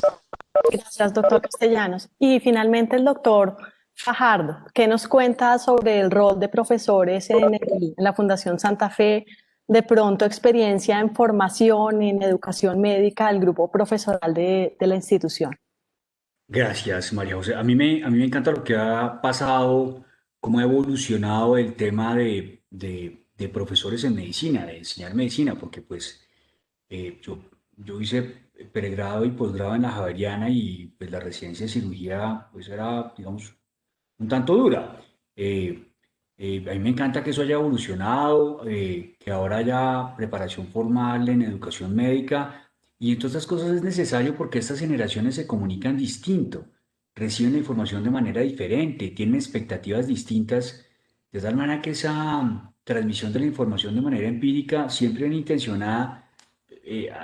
Gracias, doctor Castellanos. Y finalmente el doctor Fajardo, ¿qué nos cuenta sobre el rol de profesores en la Fundación Santa Fe? De pronto, experiencia en formación, en educación médica del grupo profesoral de la institución. Gracias, María José. A mí me encanta lo que ha pasado, cómo ha evolucionado el tema de profesores en medicina, de enseñar medicina, porque pues yo hice pregrado y posgrado en la Javeriana y pues la residencia de cirugía pues era, digamos, un tanto dura. A mí me encanta que eso haya evolucionado, que ahora haya preparación formal en educación médica y entre otras cosas es necesario porque estas generaciones se comunican distinto, reciben la información de manera diferente, tienen expectativas distintas, de tal manera que esa transmisión de la información de manera empírica, siempre bien intencionada,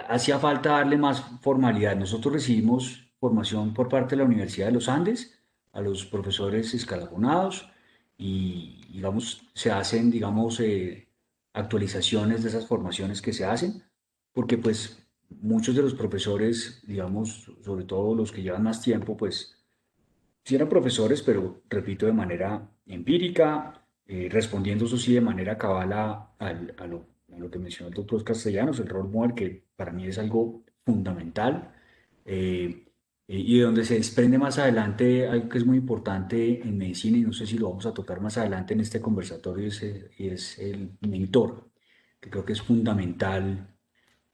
hacía falta darle más formalidad. Nosotros recibimos formación por parte de la Universidad de los Andes, a los profesores escalafonados y, digamos, se hacen, digamos, actualizaciones de esas formaciones que se hacen, porque pues muchos de los profesores, digamos, sobre todo los que llevan más tiempo, pues sí eran profesores, pero repito, de manera empírica, respondiendo eso sí de manera cabal a lo que mencionó el doctor Castellanos, el role model, que para mí es algo fundamental. y de donde se desprende más adelante algo que es muy importante en medicina, y no sé si lo vamos a tocar más adelante en este conversatorio, y es el mentor, que creo que es fundamental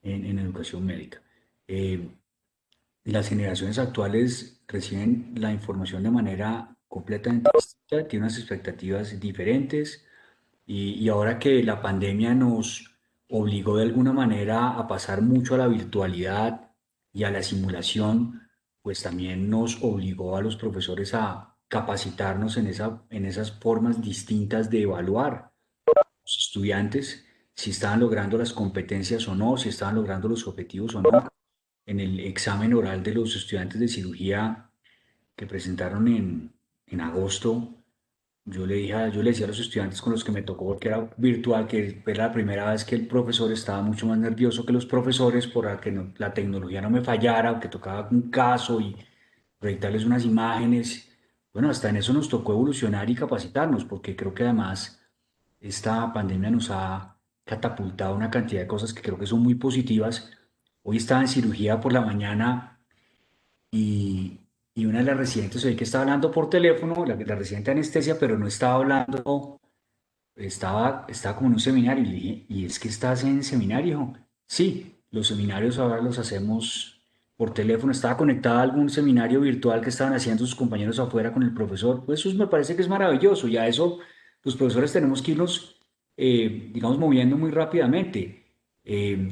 en educación médica. Eh, las generaciones actuales reciben la información de manera completamente distinta, tienen unas expectativas diferentes, y ahora que la pandemia nos obligó de alguna manera a pasar mucho a la virtualidad y a la simulación, pues también nos obligó a los profesores a capacitarnos en esas formas distintas de evaluar los estudiantes, si estaban logrando las competencias o no, si estaban logrando los objetivos o no. En el examen oral de los estudiantes de cirugía que presentaron en agosto, yo le decía a los estudiantes con los que me tocó, porque era virtual, que era la primera vez que el profesor estaba mucho más nervioso que los profesores por que la tecnología no me fallara, o que tocaba un caso y proyectarles unas imágenes. Bueno, hasta en eso nos tocó evolucionar y capacitarnos, porque creo que además esta pandemia nos ha catapultado una cantidad de cosas que creo que son muy positivas. Hoy estaba en cirugía por la mañana y, y una de las residentes oí que estaba hablando por teléfono, la residente de anestesia, pero no estaba hablando, estaba como en un seminario. Y le dije, ¿y es que estás en seminario? Sí, los seminarios ahora los hacemos por teléfono. Estaba conectada a algún seminario virtual que estaban haciendo sus compañeros afuera con el profesor. Pues eso me parece que es maravilloso. Y a eso los profesores tenemos que irnos, digamos, moviendo muy rápidamente.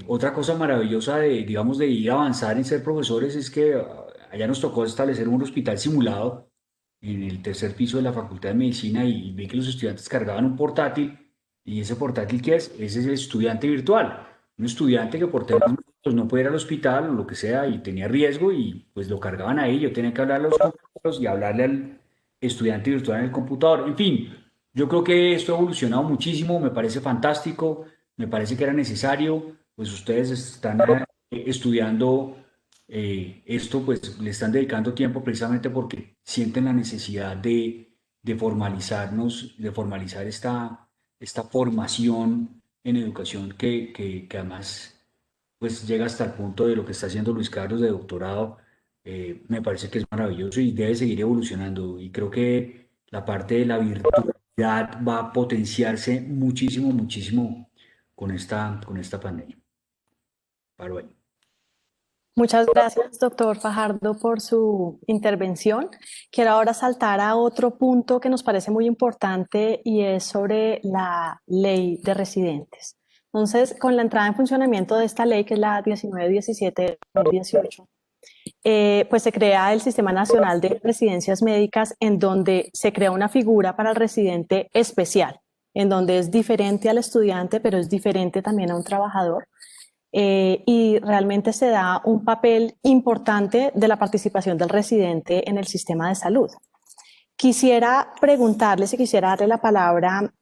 Otra cosa maravillosa de, digamos, de ir a avanzar en ser profesores es que allá nos tocó establecer un hospital simulado en el tercer piso de la Facultad de Medicina, y vi que los estudiantes cargaban un portátil. ¿Y ese portátil qué es? Ese es el estudiante virtual. Un estudiante que por temas médicos no puede ir al hospital o lo que sea y tenía riesgo, y pues lo cargaban ahí. Yo tenía que hablarle a los compañeros y hablarle al estudiante virtual en el computador. En fin, yo creo que esto ha evolucionado muchísimo, me parece fantástico, me parece que era necesario. Pues ustedes están estudiando esto, pues le están dedicando tiempo precisamente porque sienten la necesidad de formalizarnos, de formalizar esta formación en educación que además pues llega hasta el punto de lo que está haciendo Luis Carlos de doctorado. Me parece que es maravilloso y debe seguir evolucionando, y creo que la parte de la virtualidad va a potenciarse muchísimo, muchísimo con esta pandemia. Paro ahí. Muchas gracias, doctor Fajardo, por su intervención. Quiero ahora saltar a otro punto que nos parece muy importante, y es sobre la ley de residentes. Entonces, con la entrada en funcionamiento de esta ley, que es la 1917 de 2018, pues se crea el Sistema Nacional de Residencias Médicas, en donde se crea una figura para el residente especial, en donde es diferente al estudiante, pero es diferente también a un trabajador. Y realmente se da un papel importante de la participación del residente en el sistema de salud. Quisiera preguntarles, y quisiera darle la palabra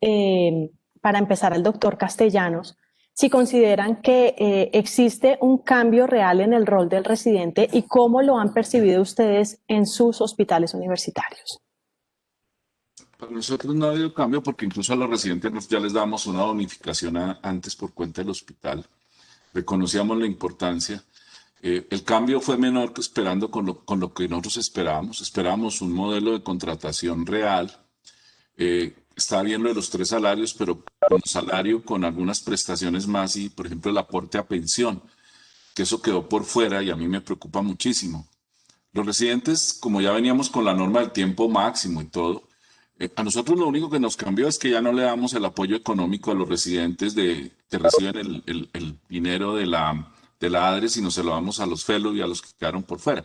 para empezar al doctor Castellanos, si consideran que existe un cambio real en el rol del residente y cómo lo han percibido ustedes en sus hospitales universitarios. Para nosotros no ha habido cambio, porque incluso a los residentes ya les damos una bonificación antes por cuenta del hospital. Reconocíamos la importancia. El cambio fue menor que esperando con lo que nosotros esperábamos. Esperábamos un modelo de contratación real. Está bien lo de los 3 salarios, pero con salario, con algunas prestaciones más, y por ejemplo el aporte a pensión, que eso quedó por fuera y a mí me preocupa muchísimo. Los residentes, como ya veníamos con la norma del tiempo máximo y todo, a nosotros lo único que nos cambió es que ya no le damos el apoyo económico a los residentes que reciben el dinero de la ADRE, sino se lo damos a los fellows y a los que quedaron por fuera,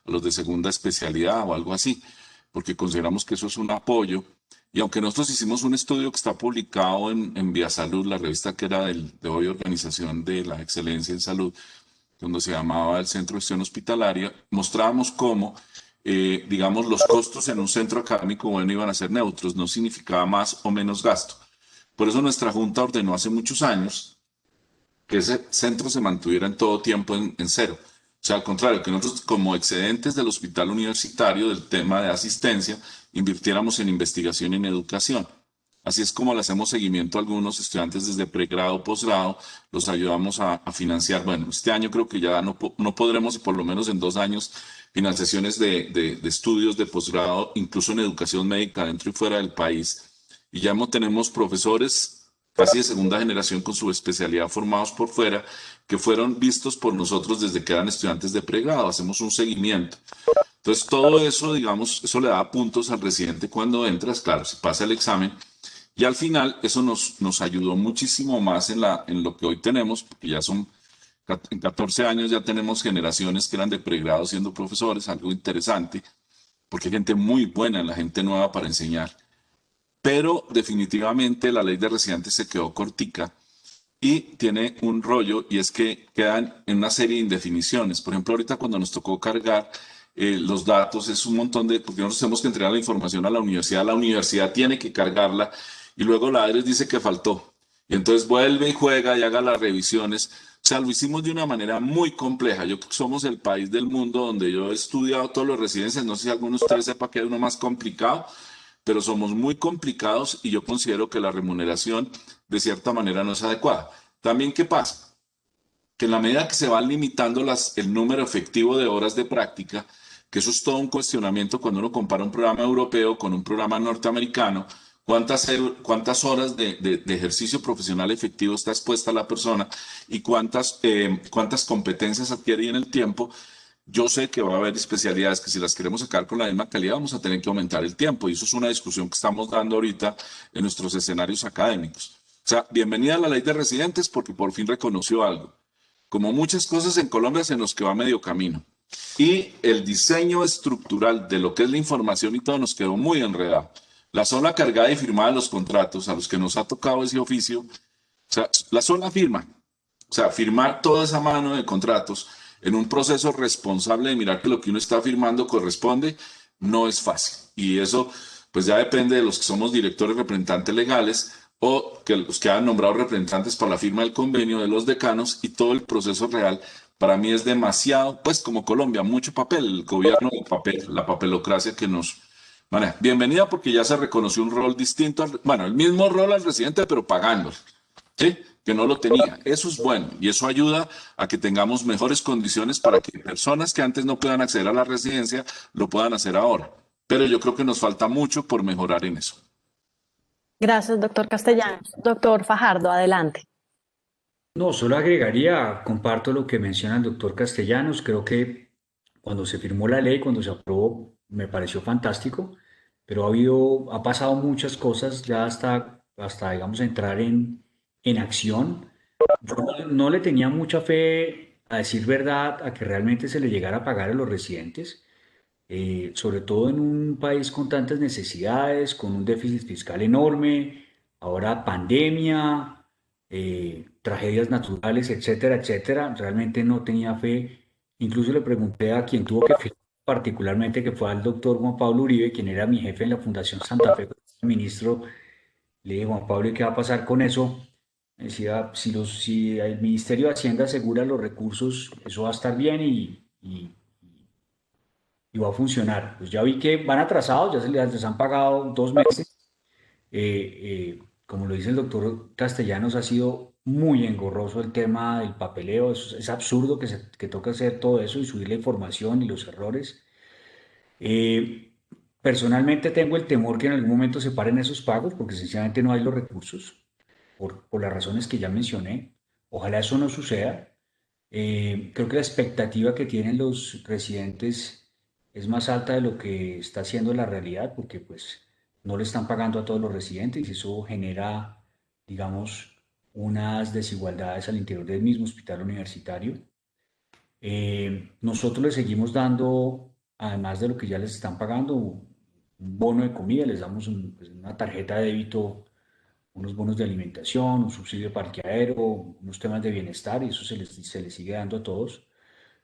a los de segunda especialidad o algo así, porque consideramos que eso es un apoyo. Y aunque nosotros hicimos un estudio que está publicado en Vía Salud, la revista que era de hoy, Organización de la Excelencia en Salud, donde se llamaba el Centro de Gestión Hospitalaria, mostrábamos cómo digamos, los costos en un centro académico bueno iban a ser neutros, no significaba más o menos gasto. Por eso nuestra Junta ordenó hace muchos años que ese centro se mantuviera en todo tiempo en cero. O sea, al contrario, que nosotros como excedentes del hospital universitario del tema de asistencia invirtiéramos en investigación y en educación. Así es como le hacemos seguimiento a algunos estudiantes desde pregrado, posgrado, los ayudamos a financiar. Bueno, este año creo que ya no podremos, y por lo menos en 2 años financiaciones de estudios de posgrado, incluso en educación médica dentro y fuera del país. Y ya tenemos profesores casi de segunda generación con su especialidad formados por fuera, que fueron vistos por nosotros desde que eran estudiantes de pregrado. Hacemos un seguimiento. Entonces, todo eso, digamos, eso le da puntos al residente cuando entras, claro, si pasa el examen. Y al final, eso nos ayudó muchísimo más en lo que hoy tenemos, porque ya en 14 años ya tenemos generaciones que eran de pregrado siendo profesores, algo interesante, porque hay gente muy buena, la gente nueva para enseñar. Pero definitivamente la ley de residentes se quedó cortica y tiene un rollo, y es que quedan en una serie de indefiniciones. Por ejemplo, ahorita cuando nos tocó cargar los datos, es un montón porque nosotros tenemos que entregar la información a la universidad tiene que cargarla, y luego la ADRES dice que faltó. Y entonces vuelve y juega y haga las revisiones. O sea, lo hicimos de una manera muy compleja. Somos el país del mundo donde yo he estudiado todos los residencias. No sé si alguno de ustedes sepa que hay uno más complicado, pero somos muy complicados y yo considero que la remuneración de cierta manera no es adecuada. También, ¿qué pasa? Que en la medida que se van limitando el número efectivo de horas de práctica, que eso es todo un cuestionamiento cuando uno compara un programa europeo con un programa norteamericano, cuántas horas de ejercicio profesional efectivo está expuesta la persona y cuántas competencias adquiere en el tiempo. Yo sé que va a haber especialidades que si las queremos sacar con la misma calidad vamos a tener que aumentar el tiempo, y eso es una discusión que estamos dando ahorita en nuestros escenarios académicos. O sea, bienvenida a la ley de residentes porque por fin reconoció algo. Como muchas cosas en Colombia se nos quedó a medio camino. Y el diseño estructural de lo que es la información y todo nos quedó muy enredado. La sola cargada y firmada de los contratos a los que nos ha tocado ese oficio, o sea, la sola firma, o sea, firmar toda esa mano de contratos en un proceso responsable de mirar que lo que uno está firmando corresponde, no es fácil. Y eso, pues ya depende de los que somos directores representantes legales o que los que han nombrado representantes para la firma del convenio, de los decanos, y todo el proceso real. Para mí es demasiado, pues como Colombia, mucho papel, el gobierno del papel, la papelocracia que nos maneja. Bienvenida porque ya se reconoció un rol distinto, bueno, el mismo rol al residente, pero pagándolo, ¿sí? Que no lo tenía. Eso es bueno y eso ayuda a que tengamos mejores condiciones para que personas que antes no puedan acceder a la residencia lo puedan hacer ahora. Pero yo creo que nos falta mucho por mejorar en eso. Gracias, doctor Castellanos. Doctor Fajardo, adelante. No, solo agregaría, comparto lo que menciona el doctor Castellanos. Creo que cuando se firmó la ley, cuando se aprobó, me pareció fantástico, pero ha pasado muchas cosas ya hasta digamos, entrar en acción. Yo no le tenía mucha fe, a decir verdad, a que realmente se le llegara a pagar a los residentes, sobre todo en un país con tantas necesidades, con un déficit fiscal enorme, ahora pandemia, tragedias naturales, etcétera, etcétera. Realmente no tenía fe. Incluso le pregunté a quien tuvo que firmar particularmente, que fue al doctor Juan Pablo Uribe, quien era mi jefe en la Fundación Santa Fe, ministro. Le dije, Juan Pablo, ¿y qué va a pasar con eso? Me decía, si el Ministerio de Hacienda asegura los recursos, eso va a estar bien y va a funcionar. Pues ya vi que van atrasados, ya les han pagado 2 meses. Como lo dice el doctor Castellanos, ha sido muy engorroso el tema del papeleo. Es absurdo que toque hacer todo eso y subir la información y los errores. Eh, Personalmente tengo el temor que en algún momento se paren esos pagos porque sencillamente no hay los recursos por las razones que ya mencioné. Ojalá eso no suceda. Creo que la expectativa que tienen los residentes es más alta de lo que está siendo la realidad, porque pues no le están pagando a todos los residentes y eso genera, digamos, unas desigualdades al interior del mismo hospital universitario. Nosotros les seguimos dando, además de lo que ya les están pagando, un bono de comida, les damos pues, una tarjeta de débito, unos bonos de alimentación, un subsidio de parqueadero, unos temas de bienestar, y eso se les sigue dando a todos.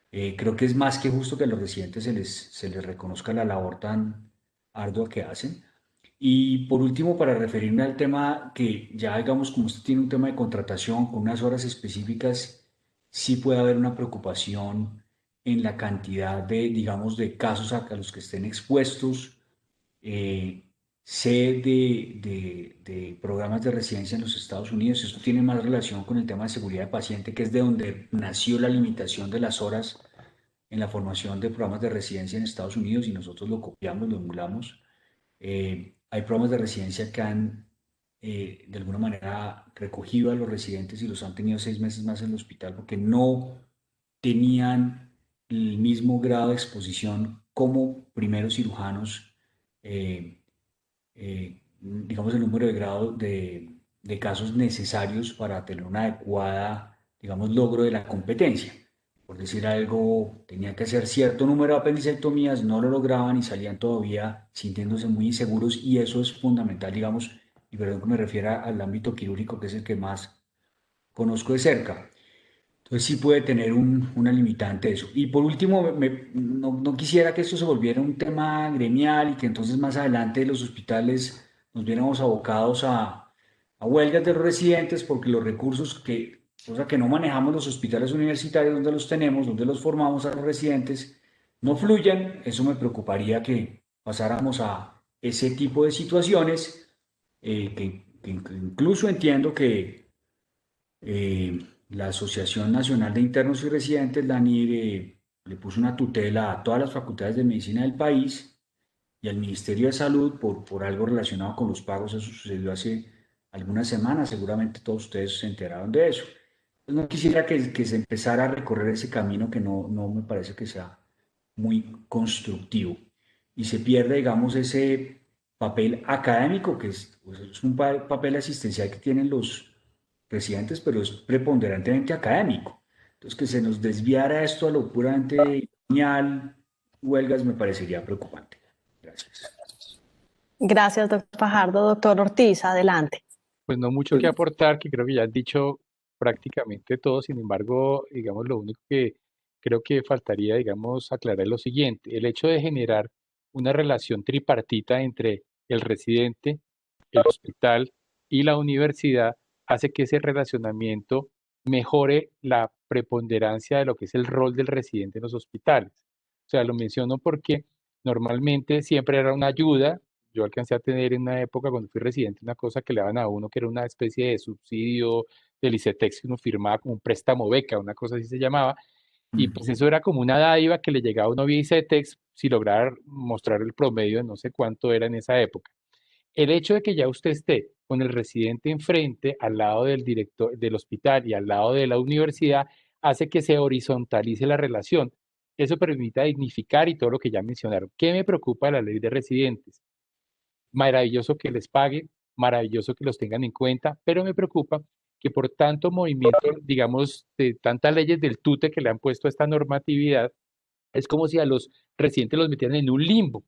Creo que es más que justo que a los residentes se les reconozca la labor tan ardua que hacen. Y por último, para referirme al tema que ya digamos, como usted tiene un tema de contratación con unas horas específicas, sí puede haber una preocupación en la cantidad de, digamos, de casos a los que estén expuestos. Sé de programas de residencia en los Estados Unidos. Esto tiene más relación con el tema de seguridad de paciente, que es de donde nació la limitación de las horas en la formación de programas de residencia en Estados Unidos y nosotros lo copiamos, lo emulamos. Hay programas de residencia que han de alguna manera recogido a los residentes y los han tenido 6 meses más en el hospital porque no tenían el mismo grado de exposición como primeros cirujanos, digamos, el número de grado de casos necesarios para tener una adecuada, digamos, logro de la competencia. Por decir algo, tenían que hacer cierto número de apendicectomías, no lo lograban y salían todavía sintiéndose muy inseguros y eso es fundamental, digamos, y perdón que me refiera al ámbito quirúrgico, que es el que más conozco de cerca. Entonces sí puede tener una limitante eso. Y por último, no quisiera que esto se volviera un tema gremial y que entonces más adelante los hospitales nos viéramos abocados a huelgas de los residentes porque los recursos cosa que no manejamos los hospitales universitarios donde los tenemos, donde los formamos a los residentes, no fluyan. Eso me preocuparía que pasáramos a ese tipo de situaciones, que incluso entiendo que la Asociación Nacional de Internos y Residentes, la ANIR, le puso una tutela a todas las facultades de medicina del país y al Ministerio de Salud por algo relacionado con los pagos. Eso sucedió hace algunas semanas, seguramente todos ustedes se enteraron de eso. Pues no quisiera que se empezara a recorrer ese camino que no me parece que sea muy constructivo y se pierde, digamos, ese papel académico que pues, es un papel asistencial que tienen los residentes, pero es preponderantemente académico. Entonces, que se nos desviara esto a lo puramente lineal, huelgas, me parecería preocupante. Gracias. Gracias, doctor Fajardo. Doctor Ortiz, adelante. Pues no mucho que aportar, que creo que ya han dicho prácticamente todo. Sin embargo, digamos, lo único que creo que faltaría, digamos, aclarar es lo siguiente. El hecho de generar una relación tripartita entre el residente, el hospital y la universidad hace que ese relacionamiento mejore la preponderancia de lo que es el rol del residente en los hospitales. O sea, lo menciono porque normalmente siempre era una ayuda. Yo alcancé a tener en una época cuando fui residente una cosa que le daban a uno que era una especie de subsidio del ICETEX que uno firmaba como un préstamo beca, una cosa así se llamaba, y pues eso era como una dádiva que le llegaba a uno vía ICETEX si lograra mostrar el promedio de no sé cuánto era en esa época. El hecho de que ya usted esté con el residente enfrente, al lado del director del hospital y al lado de la universidad, hace que se horizontalice la relación. Eso permite dignificar y todo lo que ya mencionaron. ¿Qué me preocupa de la ley de residentes? Maravilloso que les paguen, maravilloso que los tengan en cuenta, pero me preocupa que por tanto movimiento, digamos, de tantas leyes del tute que le han puesto a esta normatividad, es como si a los residentes los metieran en un limbo.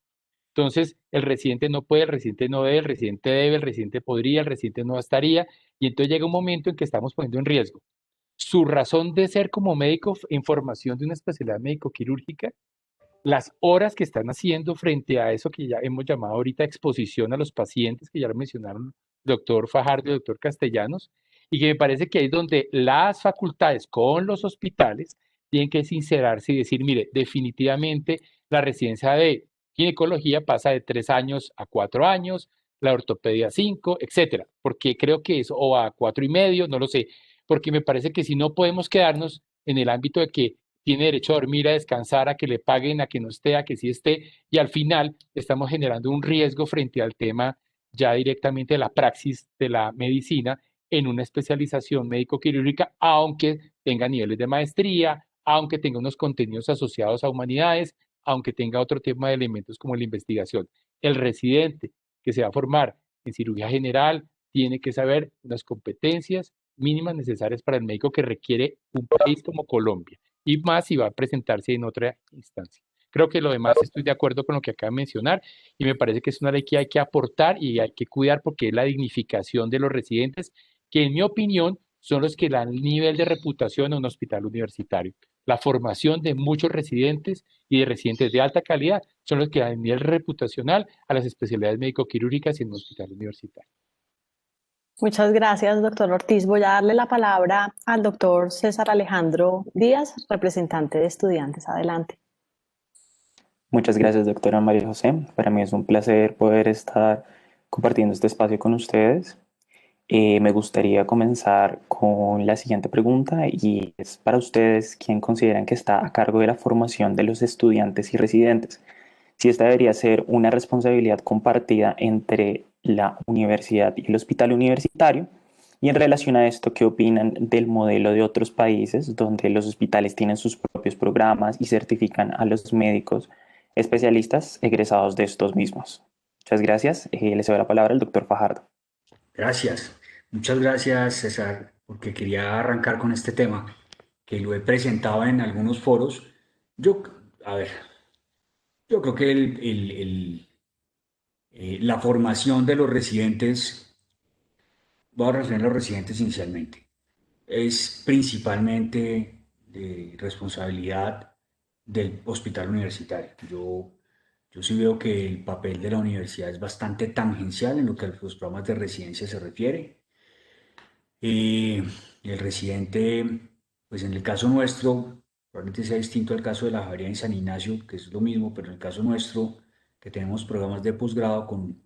Entonces, el residente no puede, el residente no debe, el residente debe, el residente podría, el residente no estaría, y entonces llega un momento en que estamos poniendo en riesgo su razón de ser como médico en formación de una especialidad médico-quirúrgica, las horas que están haciendo frente a eso que ya hemos llamado ahorita exposición a los pacientes, que ya lo mencionaron doctor Fajardo y doctor Castellanos, y que me parece que es donde las facultades con los hospitales tienen que sincerarse y decir, mire, definitivamente la residencia de ginecología pasa de 3 años a 4 años, la ortopedia a 5, etcétera, porque creo que eso, o a 4 y medio, no lo sé, porque me parece que si no podemos quedarnos en el ámbito de que tiene derecho a dormir, a descansar, a que le paguen, a que no esté, a que sí esté, y al final estamos generando un riesgo frente al tema ya directamente de la praxis de la medicina en una especialización médico-quirúrgica, aunque tenga niveles de maestría, aunque tenga unos contenidos asociados a humanidades, aunque tenga otro tema de elementos como la investigación. El residente que se va a formar en cirugía general tiene que saber unas competencias mínimas necesarias para el médico que requiere un país como Colombia y más si va a presentarse en otra instancia. Creo que lo demás estoy de acuerdo con lo que acaba de mencionar y me parece que es una ley que hay que aportar y hay que cuidar porque es la dignificación de los residentes, que en mi opinión son los que dan el nivel de reputación a un hospital universitario. La formación de muchos residentes y de residentes de alta calidad son los que dan el nivel reputacional a las especialidades médico-quirúrgicas en un hospital universitario. Muchas gracias, doctor Ortiz. Voy a darle la palabra al doctor César Alejandro Díaz, representante de estudiantes. Adelante. Muchas gracias, doctora María José. Para mí es un placer poder estar compartiendo este espacio con ustedes. Me gustaría comenzar con la siguiente pregunta y es para ustedes, ¿quién consideran que está a cargo de la formación de los estudiantes y residentes? Si esta debería ser una responsabilidad compartida entre la universidad y el hospital universitario. Y en relación a esto, ¿qué opinan del modelo de otros países donde los hospitales tienen sus propios programas y certifican a los médicos especialistas egresados de estos mismos? Muchas gracias. Les doy la palabra al doctor Fajardo. Gracias. Muchas gracias, César, porque quería arrancar con este tema que lo he presentado en algunos foros. Yo, a ver, yo creo que la formación de los residentes, voy a referir a los residentes inicialmente, es principalmente de responsabilidad del hospital universitario. Yo sí veo que el papel de la universidad es bastante tangencial en lo que a los programas de residencia se refiere. El residente, pues en el caso nuestro, probablemente sea distinto al caso de la Javeriana en San Ignacio, que es lo mismo, pero en el caso nuestro, que tenemos programas de posgrado con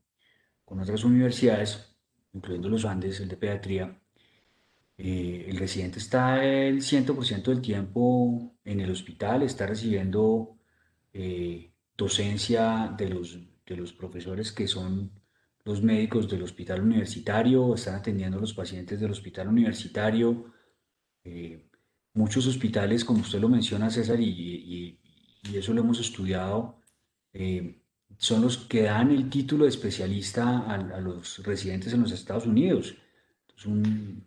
otras universidades, incluyendo los Andes, el de pediatría, el residente está el 100% del tiempo en el hospital, está recibiendo docencia de los profesores que son los médicos del hospital universitario, están atendiendo a los pacientes del hospital universitario. Eh, Muchos hospitales, como usted lo menciona, César, y eso lo hemos estudiado, eh, son los que dan el título de especialista a los residentes en los Estados Unidos. Entonces,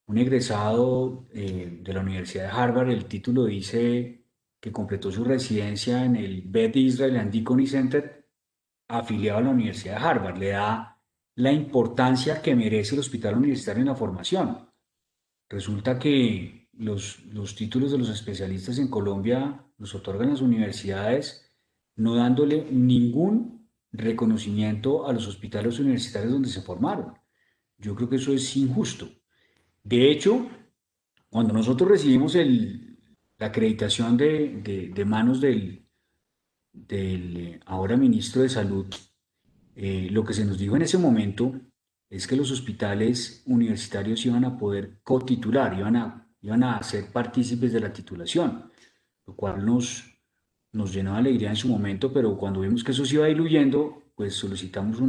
un egresado de la Universidad de Harvard, el título dice que completó su residencia en el Beth Israel and Deaconess Center, afiliado a la Universidad de Harvard. Le da la importancia que merece el hospital universitario en la formación. Resulta que los títulos de los especialistas en Colombia los otorgan las universidades no dándole ningún reconocimiento a los hospitales universitarios donde se formaron. Yo creo que eso es injusto. De hecho, cuando nosotros recibimos la acreditación de manos del ahora ministro de Salud, lo que se nos dijo en ese momento es que los hospitales universitarios iban a poder cotitular, iban a ser partícipes de la titulación, lo cual nos llenó de alegría en su momento, pero cuando vimos que eso se iba diluyendo, pues solicitamos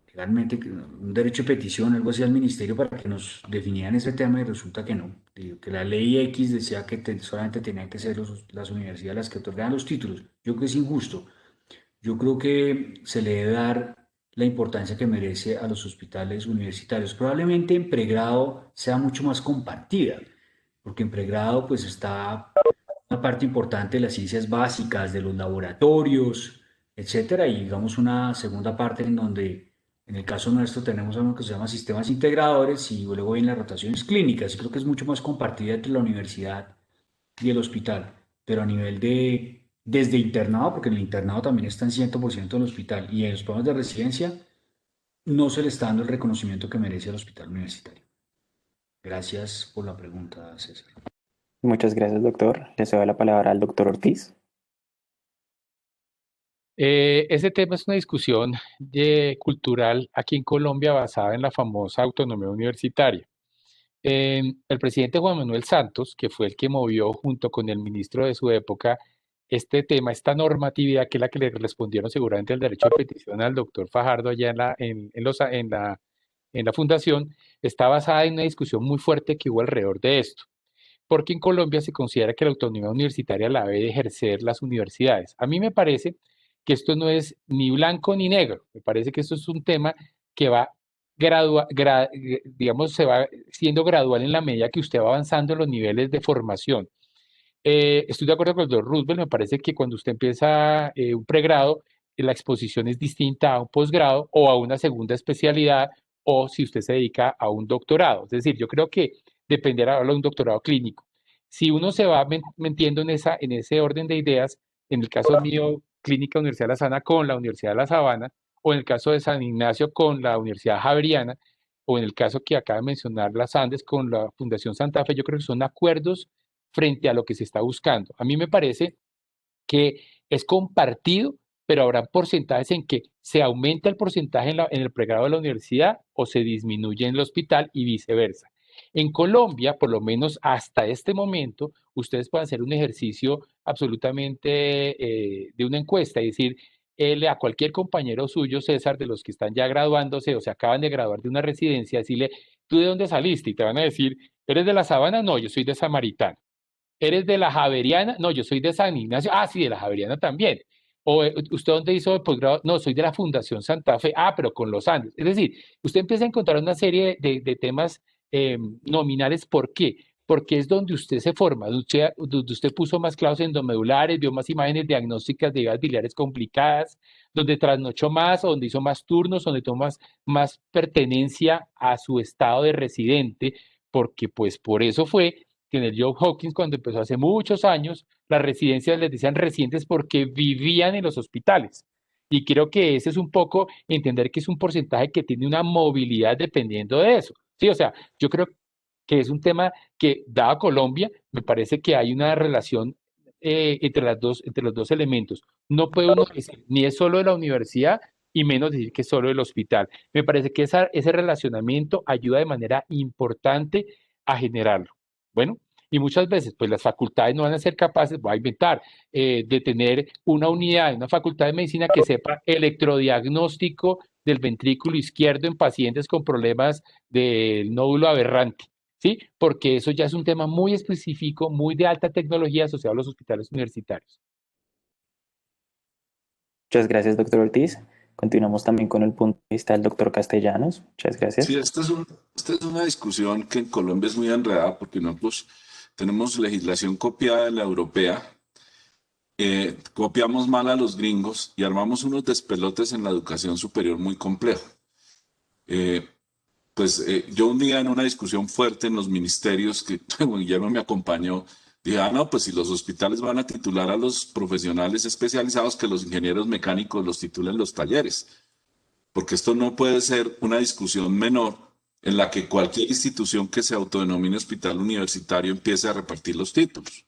legalmente un derecho de petición, algo así al ministerio para que nos definieran ese tema y resulta que no, que la ley X decía que solamente tenían que ser las universidades las que otorgaban los títulos. Yo creo que es injusto. Yo creo que se le debe dar la importancia que merece a los hospitales universitarios. Probablemente en pregrado sea mucho más compartida, porque en pregrado pues está una parte importante de las ciencias básicas, de los laboratorios, etcétera, y digamos una segunda parte en donde en el caso nuestro tenemos algo que se llama sistemas integradores y luego vienen las rotaciones clínicas. Creo que es mucho más compartida entre la universidad y el hospital, pero a nivel desde internado, porque en el internado también está en 100% del hospital y en los programas de residencia, no se le está dando el reconocimiento que merece al hospital universitario. Gracias por la pregunta, César. Muchas gracias, doctor. Les doy la palabra al doctor Ortiz. Ese tema es una discusión cultural aquí en Colombia basada en la famosa autonomía universitaria. El presidente Juan Manuel Santos, que fue el que movió junto con el ministro de su época este tema, esta normatividad, que es la que le respondieron seguramente el derecho de petición al doctor Fajardo allá en la fundación, está basada en una discusión muy fuerte que hubo alrededor de esto. Porque en Colombia se considera que la autonomía universitaria la debe ejercer las universidades. A mí me parece que esto no es ni blanco ni negro, me parece que esto es un tema que va digamos, se va siendo gradual en la medida que usted va avanzando en los niveles de formación. Estoy de acuerdo con el doctor Roosevelt, me parece que cuando usted empieza un pregrado, la exposición es distinta a un posgrado o a una segunda especialidad o si usted se dedica a un doctorado. Es decir, yo creo que dependerá de un doctorado clínico. Si uno se va metiendo en ese orden de ideas, en el caso mío, Clínica Universidad de La Sabana con la Universidad de La Sabana, o en el caso de San Ignacio con la Universidad Javeriana, o en el caso que acaba de mencionar las Andes con la Fundación Santa Fe, yo creo que son acuerdos frente a lo que se está buscando. A mí me parece que es compartido, pero habrá porcentajes en que se aumenta el porcentaje en el pregrado de la universidad o se disminuye en el hospital y viceversa. En Colombia, por lo menos hasta este momento, ustedes pueden hacer un ejercicio absolutamente de una encuesta, es decir, a cualquier compañero suyo, César, de los que están ya graduándose o se acaban de graduar de una residencia, decirle, ¿tú de dónde saliste? Y te van a decir, ¿eres de la Sabana? No, yo soy de Samaritano. ¿Eres de la Javeriana? No, yo soy de San Ignacio. Ah, sí, de la Javeriana también. O ¿usted dónde hizo el posgrado? No, soy de la Fundación Santa Fe. Ah, pero con los Andes. Es decir, usted empieza a encontrar una serie de temas nominales. ¿Por qué? Porque es donde usted se forma, donde usted puso más clavos endomedulares, vio más imágenes diagnósticas de vías biliares complicadas, donde trasnochó más, o donde hizo más turnos, donde tomó más pertenencia a su estado de residente, porque pues por eso fue que en el Johns Hopkins, cuando empezó hace muchos años, las residencias les decían residentes porque vivían en los hospitales. Y creo que ese es un poco entender que es un porcentaje que tiene una movilidad dependiendo de eso. Sí, o sea, yo creo que es un tema que, dada Colombia, me parece que hay una relación entre los dos elementos. No puede uno decir ni es solo de la universidad y menos decir que es solo del hospital. Me parece que ese relacionamiento ayuda de manera importante a generarlo. Bueno, y muchas veces, pues las facultades no van a ser capaces, voy a inventar, de tener una unidad, una facultad de medicina que sepa electrodiagnóstico del ventrículo izquierdo en pacientes con problemas del nódulo aberrante, ¿sí? Porque eso ya es un tema muy específico, muy de alta tecnología asociado a los hospitales universitarios. Muchas gracias, doctor Ortiz. Continuamos también con el punto de vista del doctor Castellanos. Muchas gracias. Sí, esta es una discusión que en Colombia es muy enredada porque nosotros tenemos legislación copiada de la europea, copiamos mal a los gringos y armamos unos despelotes en la educación superior muy complejo. Yo un día en una discusión fuerte en los ministerios, que Guillermo me acompañó, dije, no, pues si los hospitales van a titular a los profesionales especializados, que los ingenieros mecánicos los titulen los talleres. Porque esto no puede ser una discusión menor en la que cualquier institución que se autodenomine hospital universitario empiece a repartir los títulos.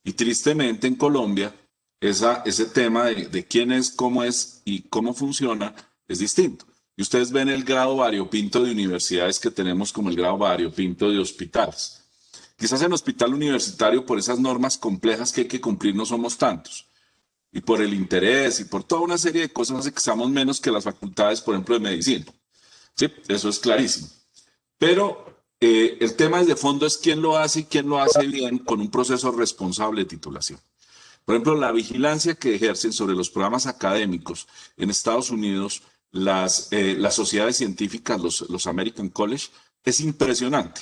Y tristemente en Colombia, ese tema de quién es y cómo funciona es distinto. Y ustedes ven el grado variopinto de universidades que tenemos como el grado variopinto de hospitales. Quizás en hospital universitario, por esas normas complejas que hay que cumplir, no somos tantos. Y por el interés y por toda una serie de cosas hace que seamos menos que las facultades, por ejemplo, de medicina. Sí, eso es clarísimo. Pero el tema de fondo es quién lo hace y quién lo hace bien con un proceso responsable de titulación. Por ejemplo, la vigilancia que ejercen sobre los programas académicos en Estados Unidos, las sociedades científicas, los American College, es impresionante.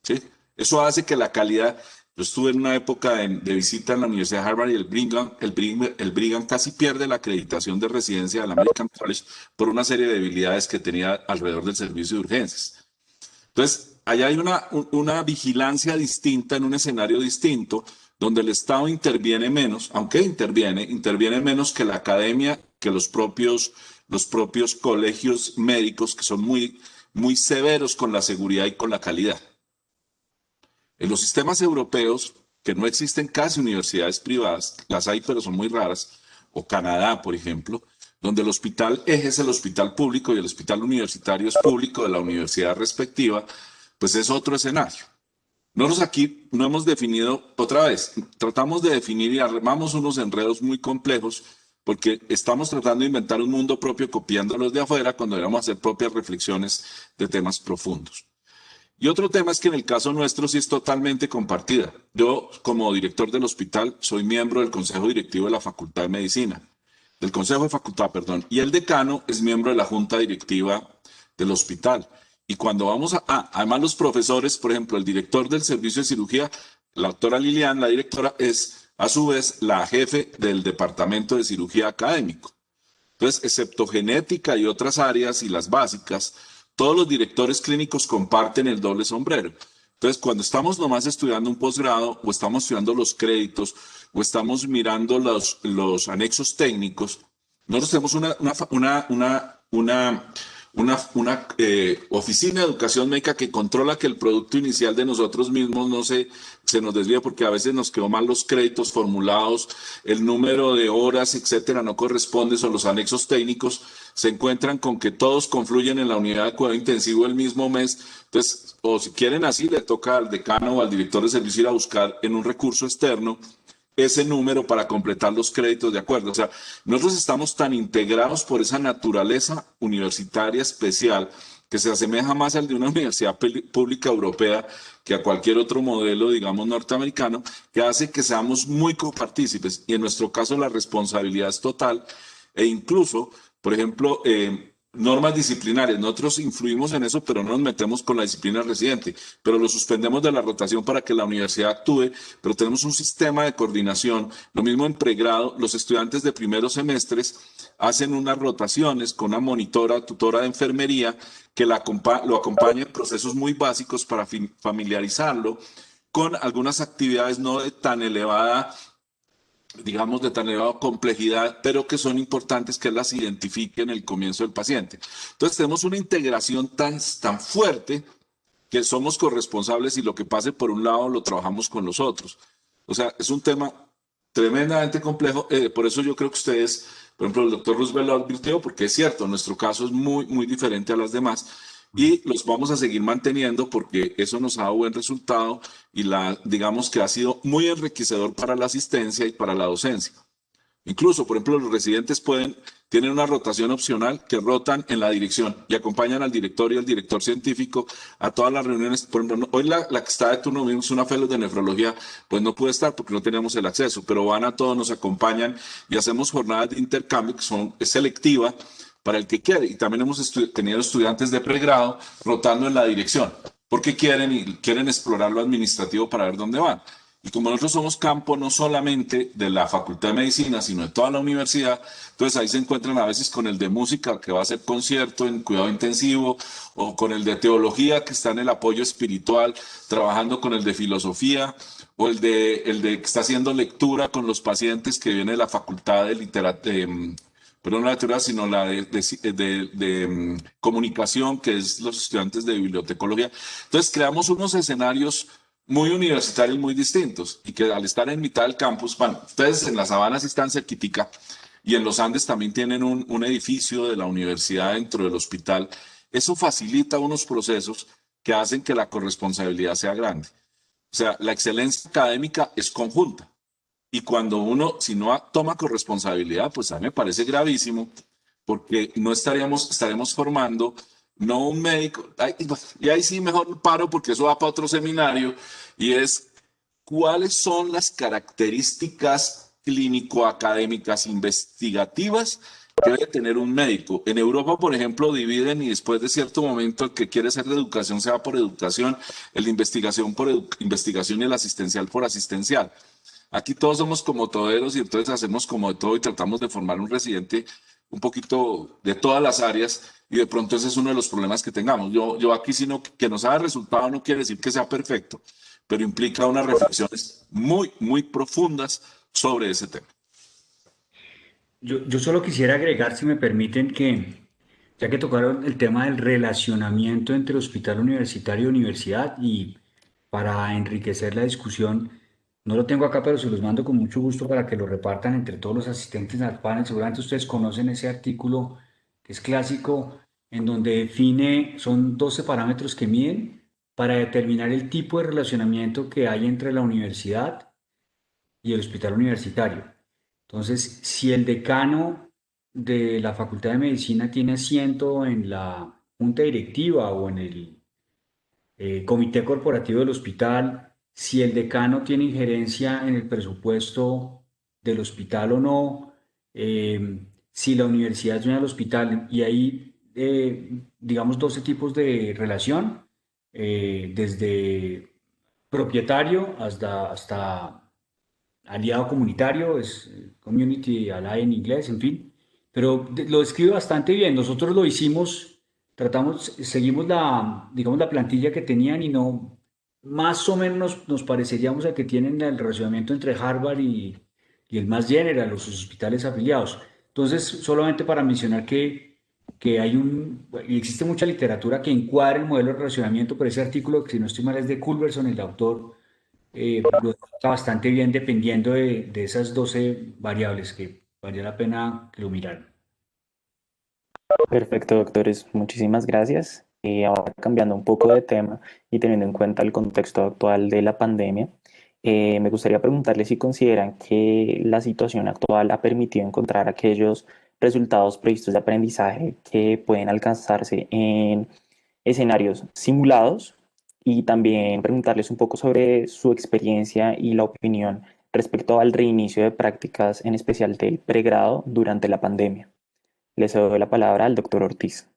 ¿Sí? Eso hace que la calidad... Yo estuve en una época de visita en la Universidad de Harvard y el Brigham casi pierde la acreditación de residencia del American College por una serie de debilidades que tenía alrededor del servicio de urgencias. Entonces, allá hay una vigilancia distinta en un escenario distinto, donde el Estado interviene menos, aunque interviene menos que la academia, que los propios colegios médicos, que son muy, muy severos con la seguridad y con la calidad. En los sistemas europeos, que no existen casi universidades privadas, las hay pero son muy raras, o Canadá, por ejemplo, donde el hospital eje es el hospital público y el hospital universitario es público de la universidad respectiva, pues es otro escenario. Nosotros aquí no hemos definido, otra vez, tratamos de definir y armamos unos enredos muy complejos porque estamos tratando de inventar un mundo propio copiando los de afuera cuando deberíamos hacer propias reflexiones de temas profundos. Y otro tema es que en el caso nuestro sí es totalmente compartida. Yo, como director del hospital, soy miembro del Consejo Directivo de la Facultad de Medicina, del Consejo de Facultad, perdón, y el decano es miembro de la Junta Directiva del hospital. Y cuando vamos además los profesores, por ejemplo, el director del servicio de cirugía, la doctora Lilian, la directora, es a su vez la jefe del departamento de cirugía académico. Entonces, excepto genética y otras áreas y las básicas, todos los directores clínicos comparten el doble sombrero. Entonces, cuando estamos nomás estudiando un posgrado o estamos estudiando los créditos o estamos mirando los anexos técnicos, nosotros tenemos una oficina de educación médica que controla que el producto inicial de nosotros mismos no se nos desvíe, porque a veces nos quedó mal los créditos formulados, el número de horas, etcétera, no corresponde, o los anexos técnicos se encuentran con que todos confluyen en la unidad de cuidado intensivo el mismo mes. Entonces, o si quieren así, le toca al decano o al director de servicio ir a buscar en un recurso externo ese número para completar los créditos de acuerdo. O sea, nosotros estamos tan integrados por esa naturaleza universitaria especial que se asemeja más al de una universidad pública europea que a cualquier otro modelo, digamos, norteamericano, que hace que seamos muy copartícipes. Y en nuestro caso la responsabilidad es total e incluso, por ejemplo, normas disciplinarias. Nosotros influimos en eso, pero no nos metemos con la disciplina residente, pero lo suspendemos de la rotación para que la universidad actúe, pero tenemos un sistema de coordinación. Lo mismo en pregrado, los estudiantes de primeros semestres hacen unas rotaciones con una monitora, tutora de enfermería, que lo acompaña en procesos muy básicos para familiarizarlo con algunas actividades no de tan elevada, digamos, de tan elevada complejidad, pero que son importantes que las identifique en el comienzo del paciente. Entonces tenemos una integración tan fuerte que somos corresponsables y lo que pase por un lado lo trabajamos con los otros. O sea, es un tema tremendamente complejo, por eso yo creo que ustedes, por ejemplo, el doctor Roosevelt lo advirtió, porque es cierto, nuestro caso es muy, muy diferente a las demás, y los vamos a seguir manteniendo porque eso nos ha dado buen resultado y digamos que ha sido muy enriquecedor para la asistencia y para la docencia. Incluso, por ejemplo, los residentes tienen una rotación opcional que rotan en la dirección y acompañan al director y al director científico a todas las reuniones. Por ejemplo, hoy la que está de turno mismo es una fellow de nefrología, pues no puede estar porque no teníamos el acceso, pero van a todos, nos acompañan y hacemos jornadas de intercambio que es selectiva para el que quiere. Y también hemos tenido estudiantes de pregrado rotando en la dirección, porque quieren explorar lo administrativo para ver dónde van. Y como nosotros somos campo no solamente de la Facultad de Medicina, sino de toda la universidad, entonces ahí se encuentran a veces con el de música, que va a hacer concierto en cuidado intensivo, o con el de teología, que está en el apoyo espiritual, trabajando con el de filosofía, o el de que está haciendo lectura con los pacientes que viene de la Facultad de Literatura, pero no la literatura, sino la de comunicación, que es los estudiantes de bibliotecología. Entonces creamos unos escenarios muy universitarios, muy distintos, y que al estar en mitad del campus, bueno, ustedes en la Sabana sí están cerquitica, y en los Andes también tienen un edificio de la universidad dentro del hospital. Eso facilita unos procesos que hacen que la corresponsabilidad sea grande. O sea, la excelencia académica es conjunta. Y cuando uno, si no toma corresponsabilidad, pues a mí me parece gravísimo, porque no estaremos formando no un médico, y ahí sí mejor paro porque eso va para otro seminario, y es cuáles son las características clínico-académicas investigativas que debe tener un médico. En Europa, por ejemplo, dividen y después de cierto momento el que quiere ser de educación se va por educación, el de investigación por investigación y el asistencial por asistencial. Aquí todos somos como toderos y entonces hacemos como de todo y tratamos de formar un residente un poquito de todas las áreas y de pronto ese es uno de los problemas que tengamos. Yo aquí, sino que nos haga resultado no quiere decir que sea perfecto, pero implica unas reflexiones muy, muy profundas sobre ese tema. Yo solo quisiera agregar, si me permiten, que ya que tocaron el tema del relacionamiento entre hospital universitario y universidad, y para enriquecer la discusión, no lo tengo acá, pero se los mando con mucho gusto para que lo repartan entre todos los asistentes al panel. Seguramente ustedes conocen ese artículo que es clásico, en donde define, son 12 parámetros que miden para determinar el tipo de relacionamiento que hay entre la universidad y el hospital universitario. Entonces, si el decano de la Facultad de Medicina tiene asiento en la junta directiva o en el comité corporativo del hospital, si el decano tiene injerencia en el presupuesto del hospital o no, si la universidad es dueña del hospital, y hay, digamos, 12 tipos de relación, desde propietario hasta aliado comunitario, es Community Ally en inglés, en fin, pero lo describe bastante bien. Nosotros lo hicimos, seguimos digamos, la plantilla que tenían y no, más o menos nos pareceríamos a que tienen el relacionamiento entre Harvard y el Mass General, los hospitales afiliados. Entonces, solamente para mencionar que que y existe mucha literatura que encuadra el modelo de relacionamiento, pero ese artículo, que si no estoy mal, es de Culberson, el autor, lo está bastante bien dependiendo de esas 12 variables que valdría la pena que lo miraran. Perfecto, doctores. Muchísimas gracias. Ahora cambiando un poco de tema y teniendo en cuenta el contexto actual de la pandemia, me gustaría preguntarles si consideran que la situación actual ha permitido encontrar aquellos resultados previstos de aprendizaje que pueden alcanzarse en escenarios simulados y también preguntarles un poco sobre su experiencia y la opinión respecto al reinicio de prácticas, en especial del pregrado durante la pandemia. Le cedo la palabra al doctor Ortiz.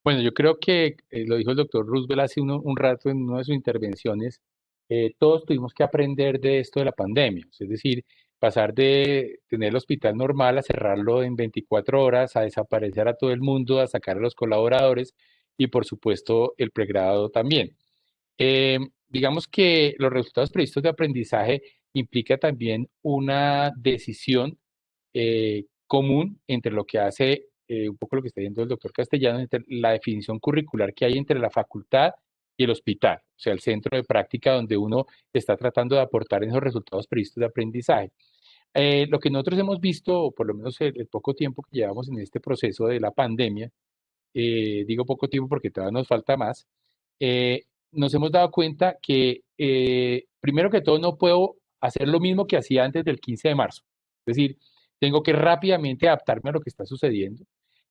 Bueno, yo creo que lo dijo el doctor Roosevelt hace un rato en una de sus intervenciones. Todos tuvimos que aprender de esto de la pandemia, es decir, pasar de tener el hospital normal a cerrarlo en 24 horas, a desaparecer a todo el mundo, a sacar a los colaboradores y por supuesto el pregrado también. Digamos que los resultados previstos de aprendizaje implica también una decisión común entre lo que hace, un poco lo que está diciendo el doctor Castellano, entre la definición curricular que hay entre la facultad y el hospital, o sea, el centro de práctica donde uno está tratando de aportar esos resultados previstos de aprendizaje. Lo que nosotros hemos visto, o por lo menos el poco tiempo que llevamos en este proceso de la pandemia, digo poco tiempo porque todavía nos falta más, nos hemos dado cuenta que primero que todo no puedo hacer lo mismo que hacía antes del 15 de marzo. Es decir, tengo que rápidamente adaptarme a lo que está sucediendo,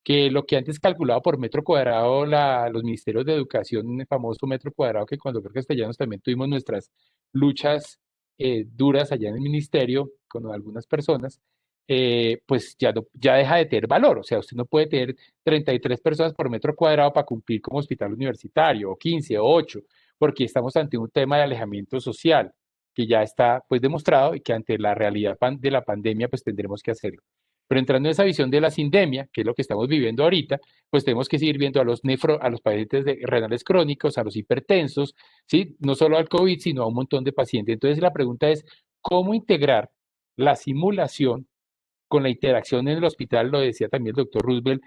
que lo que antes calculaba por metro cuadrado los ministerios de educación, el famoso metro cuadrado que cuando creo Castellanos también tuvimos nuestras luchas duras allá en el ministerio con algunas personas, pues ya, ya deja de tener valor. O sea, usted no puede tener 33 personas por metro cuadrado para cumplir como hospital universitario, o 15, o 8, porque estamos ante un tema de alejamiento social que ya está pues demostrado y que ante la realidad de la pandemia pues tendremos que hacerlo. Pero entrando en esa visión de la sindemia, que es lo que estamos viviendo ahorita, pues tenemos que seguir viendo a los pacientes renales crónicos, a los hipertensos, ¿sí? No solo al COVID, sino a un montón de pacientes. Entonces la pregunta es, ¿cómo integrar la simulación con la interacción en el hospital? Lo decía también el doctor Roosevelt,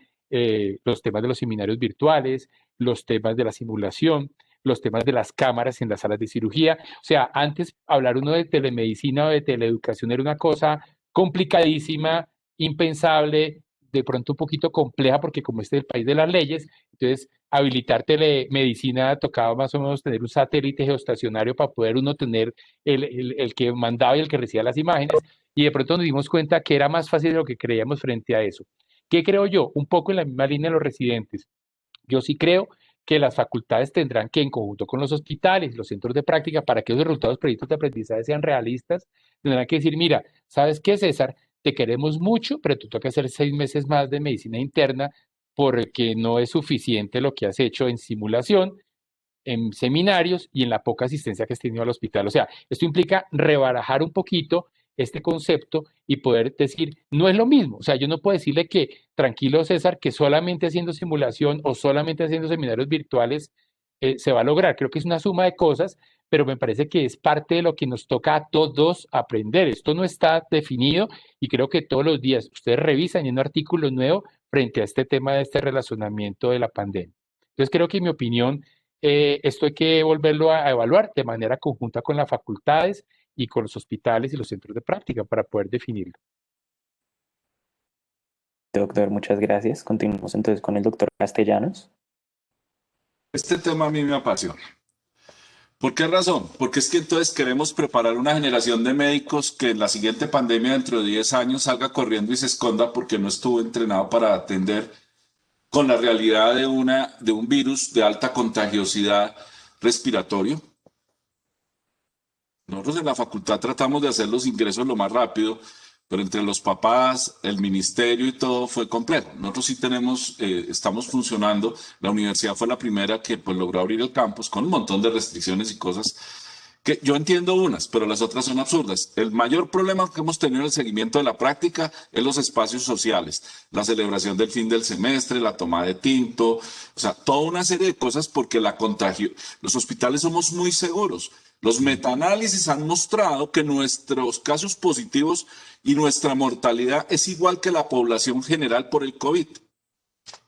los temas de los seminarios virtuales, los temas de la simulación, los temas de las cámaras en las salas de cirugía. O sea, antes hablar uno de telemedicina o de teleeducación era una cosa complicadísima, impensable, de pronto un poquito compleja, porque como este es el país de las leyes, entonces habilitar telemedicina tocaba más o menos tener un satélite geoestacionario para poder uno tener el que mandaba y el que recibía las imágenes, y de pronto nos dimos cuenta que era más fácil de lo que creíamos frente a eso. ¿Qué creo yo? Un poco en la misma línea de los residentes. Yo sí creo que las facultades tendrán que, en conjunto con los hospitales, los centros de práctica, para que los resultados previstos de aprendizaje sean realistas, tendrán que decir, mira, ¿sabes qué, César? Te queremos mucho, pero tú toca hacer 6 meses más de medicina interna porque no es suficiente lo que has hecho en simulación, en seminarios y en la poca asistencia que has tenido al hospital. O sea, esto implica rebarajar un poquito este concepto y poder decir, no es lo mismo. O sea, yo no puedo decirle que, tranquilo César, que solamente haciendo simulación o solamente haciendo seminarios virtuales se va a lograr. Creo que es una suma de cosas, pero me parece que es parte de lo que nos toca a todos aprender. Esto no está definido y creo que todos los días ustedes revisan y un artículo nuevo frente a este tema de este relacionamiento de la pandemia. Entonces creo que en mi opinión, esto hay que volverlo a evaluar de manera conjunta con las facultades y con los hospitales y los centros de práctica para poder definirlo. Doctor, muchas gracias. Continuamos entonces con el doctor Castellanos. Este tema a mí me apasiona. ¿Por qué razón? Porque es que entonces queremos preparar una generación de médicos que en la siguiente pandemia dentro de 10 años salga corriendo y se esconda porque no estuvo entrenado para atender con la realidad de un virus de alta contagiosidad respiratorio. Nosotros en la facultad tratamos de hacer los ingresos lo más rápido, pero entre los papás, el ministerio y todo fue complejo. Nosotros sí estamos funcionando. La universidad fue la primera que pues, logró abrir el campus con un montón de restricciones y cosas que yo entiendo unas, pero las otras son absurdas. El mayor problema que hemos tenido en el seguimiento de la práctica es los espacios sociales, la celebración del fin del semestre, la toma de tinto, o sea, toda una serie de cosas porque los hospitales somos muy seguros, Los metaanálisis han mostrado que nuestros casos positivos y nuestra mortalidad es igual que la población general por el COVID.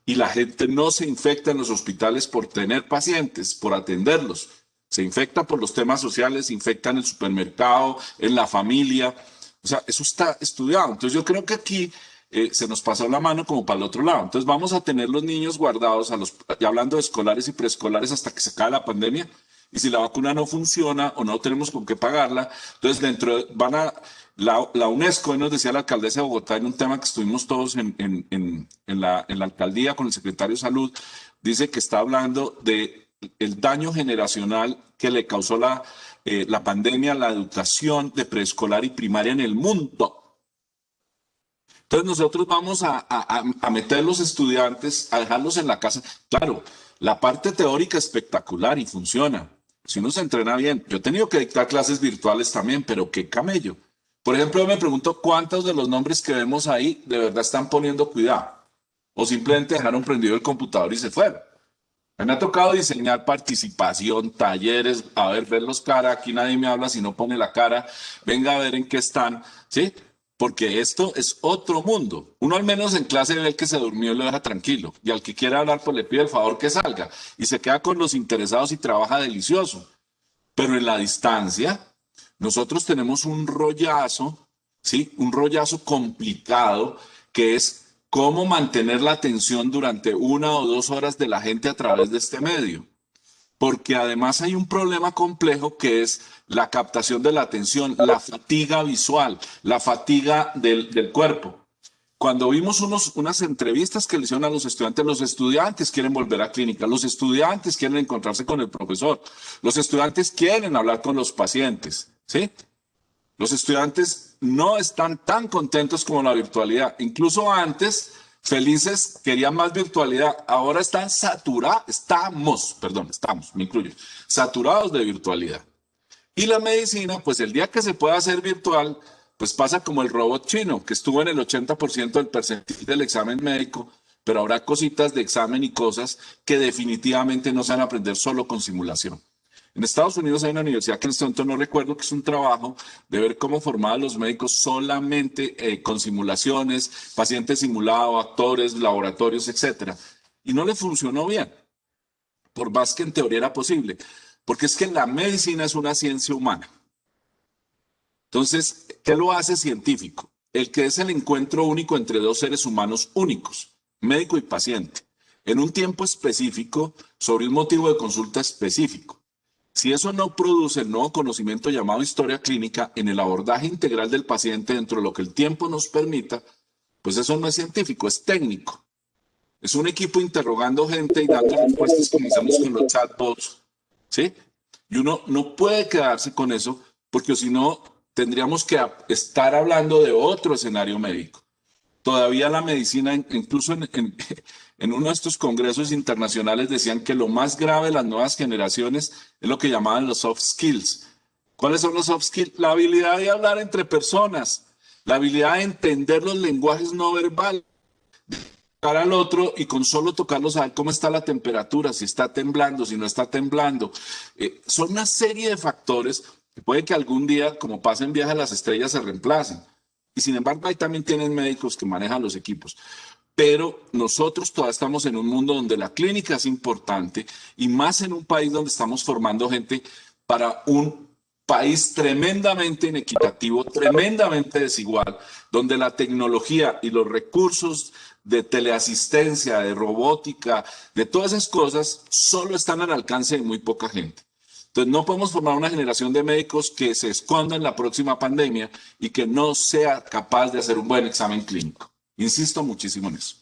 Y la gente no se infecta en los hospitales por tener pacientes, por atenderlos. Se infecta por los temas sociales, se infecta en el supermercado, en la familia. O sea, eso está estudiado. Entonces yo creo que aquí se nos pasó la mano como para el otro lado. Entonces vamos a tener los niños guardados, ya hablando de escolares y preescolares, hasta que se acabe la pandemia. Y si la vacuna no funciona o no tenemos con qué pagarla, entonces la UNESCO, nos decía la alcaldesa de Bogotá en un tema que estuvimos todos en la alcaldía con el secretario de Salud, dice que está hablando de el daño generacional que le causó la pandemia a la educación de preescolar y primaria en el mundo. Entonces nosotros vamos a meter los estudiantes, a dejarlos en la casa. Claro, la parte teórica espectacular y funciona. Si uno se entrena bien. Yo he tenido que dictar clases virtuales también, pero qué camello. Por ejemplo, yo me pregunto cuántos de los nombres que vemos ahí de verdad están poniendo cuidado o simplemente dejaron prendido el computador y se fueron. Me ha tocado diseñar participación, talleres, a ver los cara, aquí nadie me habla si no pone la cara, venga a ver en qué están, ¿sí? Porque esto es otro mundo. Uno al menos en clase ve el que se durmió y lo deja tranquilo. Y al que quiere hablar, pues le pide el favor que salga. Y se queda con los interesados y trabaja delicioso. Pero en la distancia, nosotros tenemos un rollazo, ¿sí? Un rollazo complicado que es cómo mantener la atención durante 1 o 2 horas de la gente a través de este medio. Porque además hay un problema complejo que es la captación de la atención, la fatiga visual, la fatiga del cuerpo. Cuando vimos unas entrevistas que le hicieron a los estudiantes quieren volver a clínica, los estudiantes quieren encontrarse con el profesor, los estudiantes quieren hablar con los pacientes, ¿sí? Los estudiantes no están tan contentos como la virtualidad. Incluso antes, felices, querían más virtualidad. Ahora están me incluyo, saturados de virtualidad. Y la medicina, pues el día que se pueda hacer virtual, pues pasa como el robot chino, que estuvo en el 80% del percentil del examen médico, pero habrá cositas de examen y cosas que definitivamente no se van a aprender solo con simulación. En Estados Unidos hay una universidad que en este momento no recuerdo, que es un trabajo de ver cómo formar a los médicos solamente con simulaciones, pacientes simulados, actores, laboratorios, etc. Y no le funcionó bien, por más que en teoría era posible, porque es que la medicina es una ciencia humana. Entonces, ¿qué lo hace científico? El que es el encuentro único entre dos seres humanos únicos, médico y paciente, en un tiempo específico, sobre un motivo de consulta específico. Si eso no produce el nuevo conocimiento llamado historia clínica en el abordaje integral del paciente dentro de lo que el tiempo nos permita, pues eso no es científico, es técnico. Es un equipo interrogando gente y dando respuestas como hacemos con los chatbots, ¿sí? Y uno no puede quedarse con eso porque si no tendríamos que estar hablando de otro escenario médico. Todavía la medicina, incluso en uno de estos congresos internacionales, decían que lo más grave de las nuevas generaciones es lo que llamaban los soft skills. ¿Cuáles son los soft skills? La habilidad de hablar entre personas, la habilidad de entender los lenguajes no verbales, tocar al otro y con solo tocarlo saber cómo está la temperatura, si está temblando, si no está temblando. Son una serie de factores que puede que algún día, como pasa en Viaje a las Estrellas, se reemplacen. Y sin embargo, ahí también tienen médicos que manejan los equipos. Pero nosotros todavía estamos en un mundo donde la clínica es importante y más en un país donde estamos formando gente para un país tremendamente inequitativo, tremendamente desigual, donde la tecnología y los recursos de teleasistencia, de robótica, de todas esas cosas, solo están al alcance de muy poca gente. Entonces no podemos formar una generación de médicos que se esconda en la próxima pandemia y que no sea capaz de hacer un buen examen clínico. Insisto muchísimo en eso.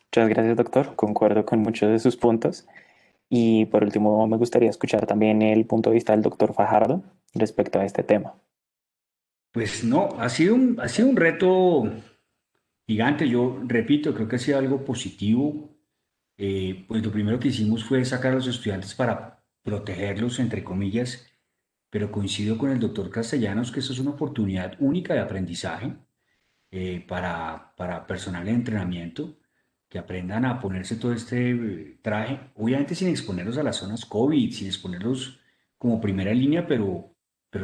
Muchas gracias, doctor. Concuerdo con muchos de sus puntos. Y por último, me gustaría escuchar también el punto de vista del doctor Fajardo respecto a este tema. Pues no, ha sido un reto gigante. Yo repito, creo que ha sido algo positivo. Pues lo primero que hicimos fue sacar a los estudiantes para protegerlos, entre comillas, pero coincido con el doctor Castellanos que eso es una oportunidad única de aprendizaje para personal de entrenamiento, que aprendan a ponerse todo este traje, obviamente sin exponerlos a las zonas COVID, sin exponerlos como primera línea, pero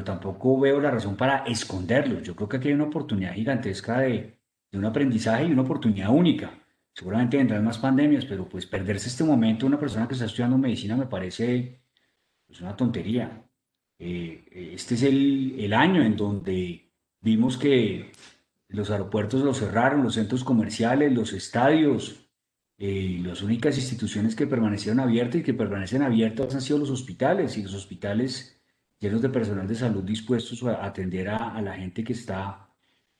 tampoco veo la razón para esconderlos. Yo creo que aquí hay una oportunidad gigantesca de un aprendizaje y una oportunidad única. Seguramente vendrán más pandemias, pero pues perderse este momento una persona que está estudiando medicina me parece pues, una tontería. Este es el año en donde vimos que los aeropuertos los cerraron, los centros comerciales, los estadios, las únicas instituciones que permanecieron abiertas y que permanecen abiertas han sido los hospitales y los hospitales llenos de personal de salud dispuestos a atender a la gente que está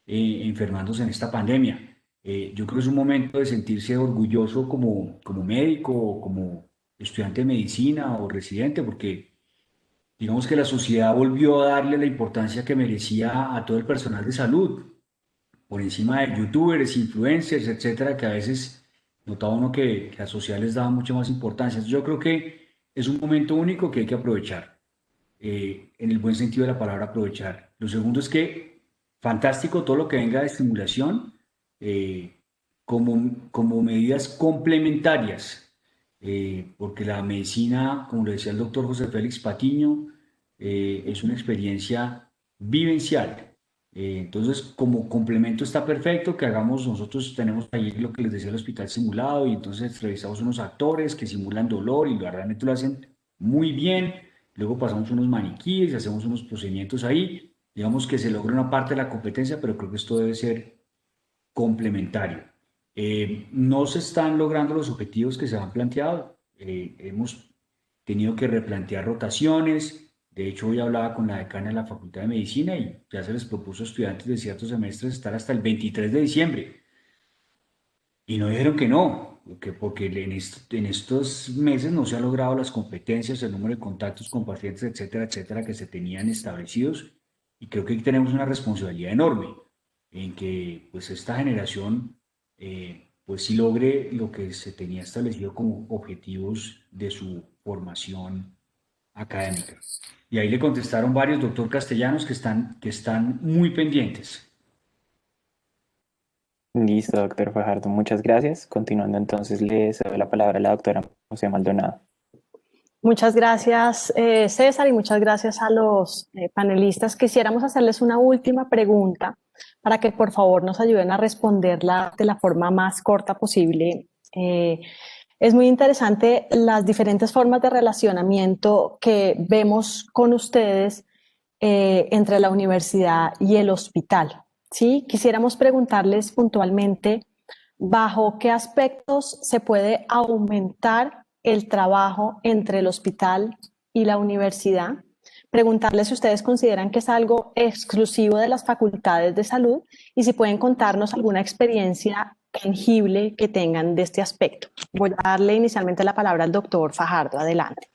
enfermándose en esta pandemia. Yo creo que es un momento de sentirse orgulloso como médico o como estudiante de medicina o residente, porque digamos que la sociedad volvió a darle la importancia que merecía a todo el personal de salud, por encima de youtubers, influencers, etcétera, que a veces notaba uno que la sociedad les daba mucha más importancia. Yo creo que es un momento único que hay que aprovechar, en el buen sentido de la palabra aprovechar. Lo segundo es que fantástico todo lo que venga de estimulación, como medidas complementarias, porque la medicina, como lo decía el doctor José Félix Patiño, es una experiencia vivencial. Entonces, como complemento está perfecto que hagamos, nosotros tenemos ahí lo que les decía el hospital simulado y entonces entrevistamos unos actores que simulan dolor y realmente lo hacen muy bien. Luego pasamos unos maniquíes y hacemos unos procedimientos ahí. Digamos que se logra una parte de la competencia, pero creo que esto debe ser complementario. No se están logrando los objetivos que se han planteado. Hemos tenido que replantear rotaciones. De hecho, hoy hablaba con la decana de la Facultad de Medicina y ya se les propuso a estudiantes de ciertos semestres estar hasta el 23 de diciembre. Y no dijeron que no, porque en estos meses no se han logrado las competencias, el número de contactos con pacientes, etcétera, etcétera, que se tenían establecidos. Y creo que aquí tenemos una responsabilidad enorme en que pues esta generación pues sí logre lo que se tenía establecido como objetivos de su formación académica. Y ahí le contestaron varios, doctor Castellanos, que están muy pendientes. Listo, doctor Fajardo, muchas gracias. Continuando entonces, le cedo la palabra a la doctora José Maldonado. Muchas gracias, César, y muchas gracias a los panelistas. Quisiéramos hacerles una última pregunta para que por favor nos ayuden a responderla de la forma más corta posible. Es muy interesante las diferentes formas de relacionamiento que vemos con ustedes entre la universidad y el hospital. ¿Sí? Quisiéramos preguntarles puntualmente bajo qué aspectos se puede aumentar el trabajo entre el hospital y la universidad. Preguntarles si ustedes consideran que es algo exclusivo de las facultades de salud y si pueden contarnos alguna experiencia tangible que tengan de este aspecto. Voy a darle inicialmente la palabra al doctor Fajardo. Adelante.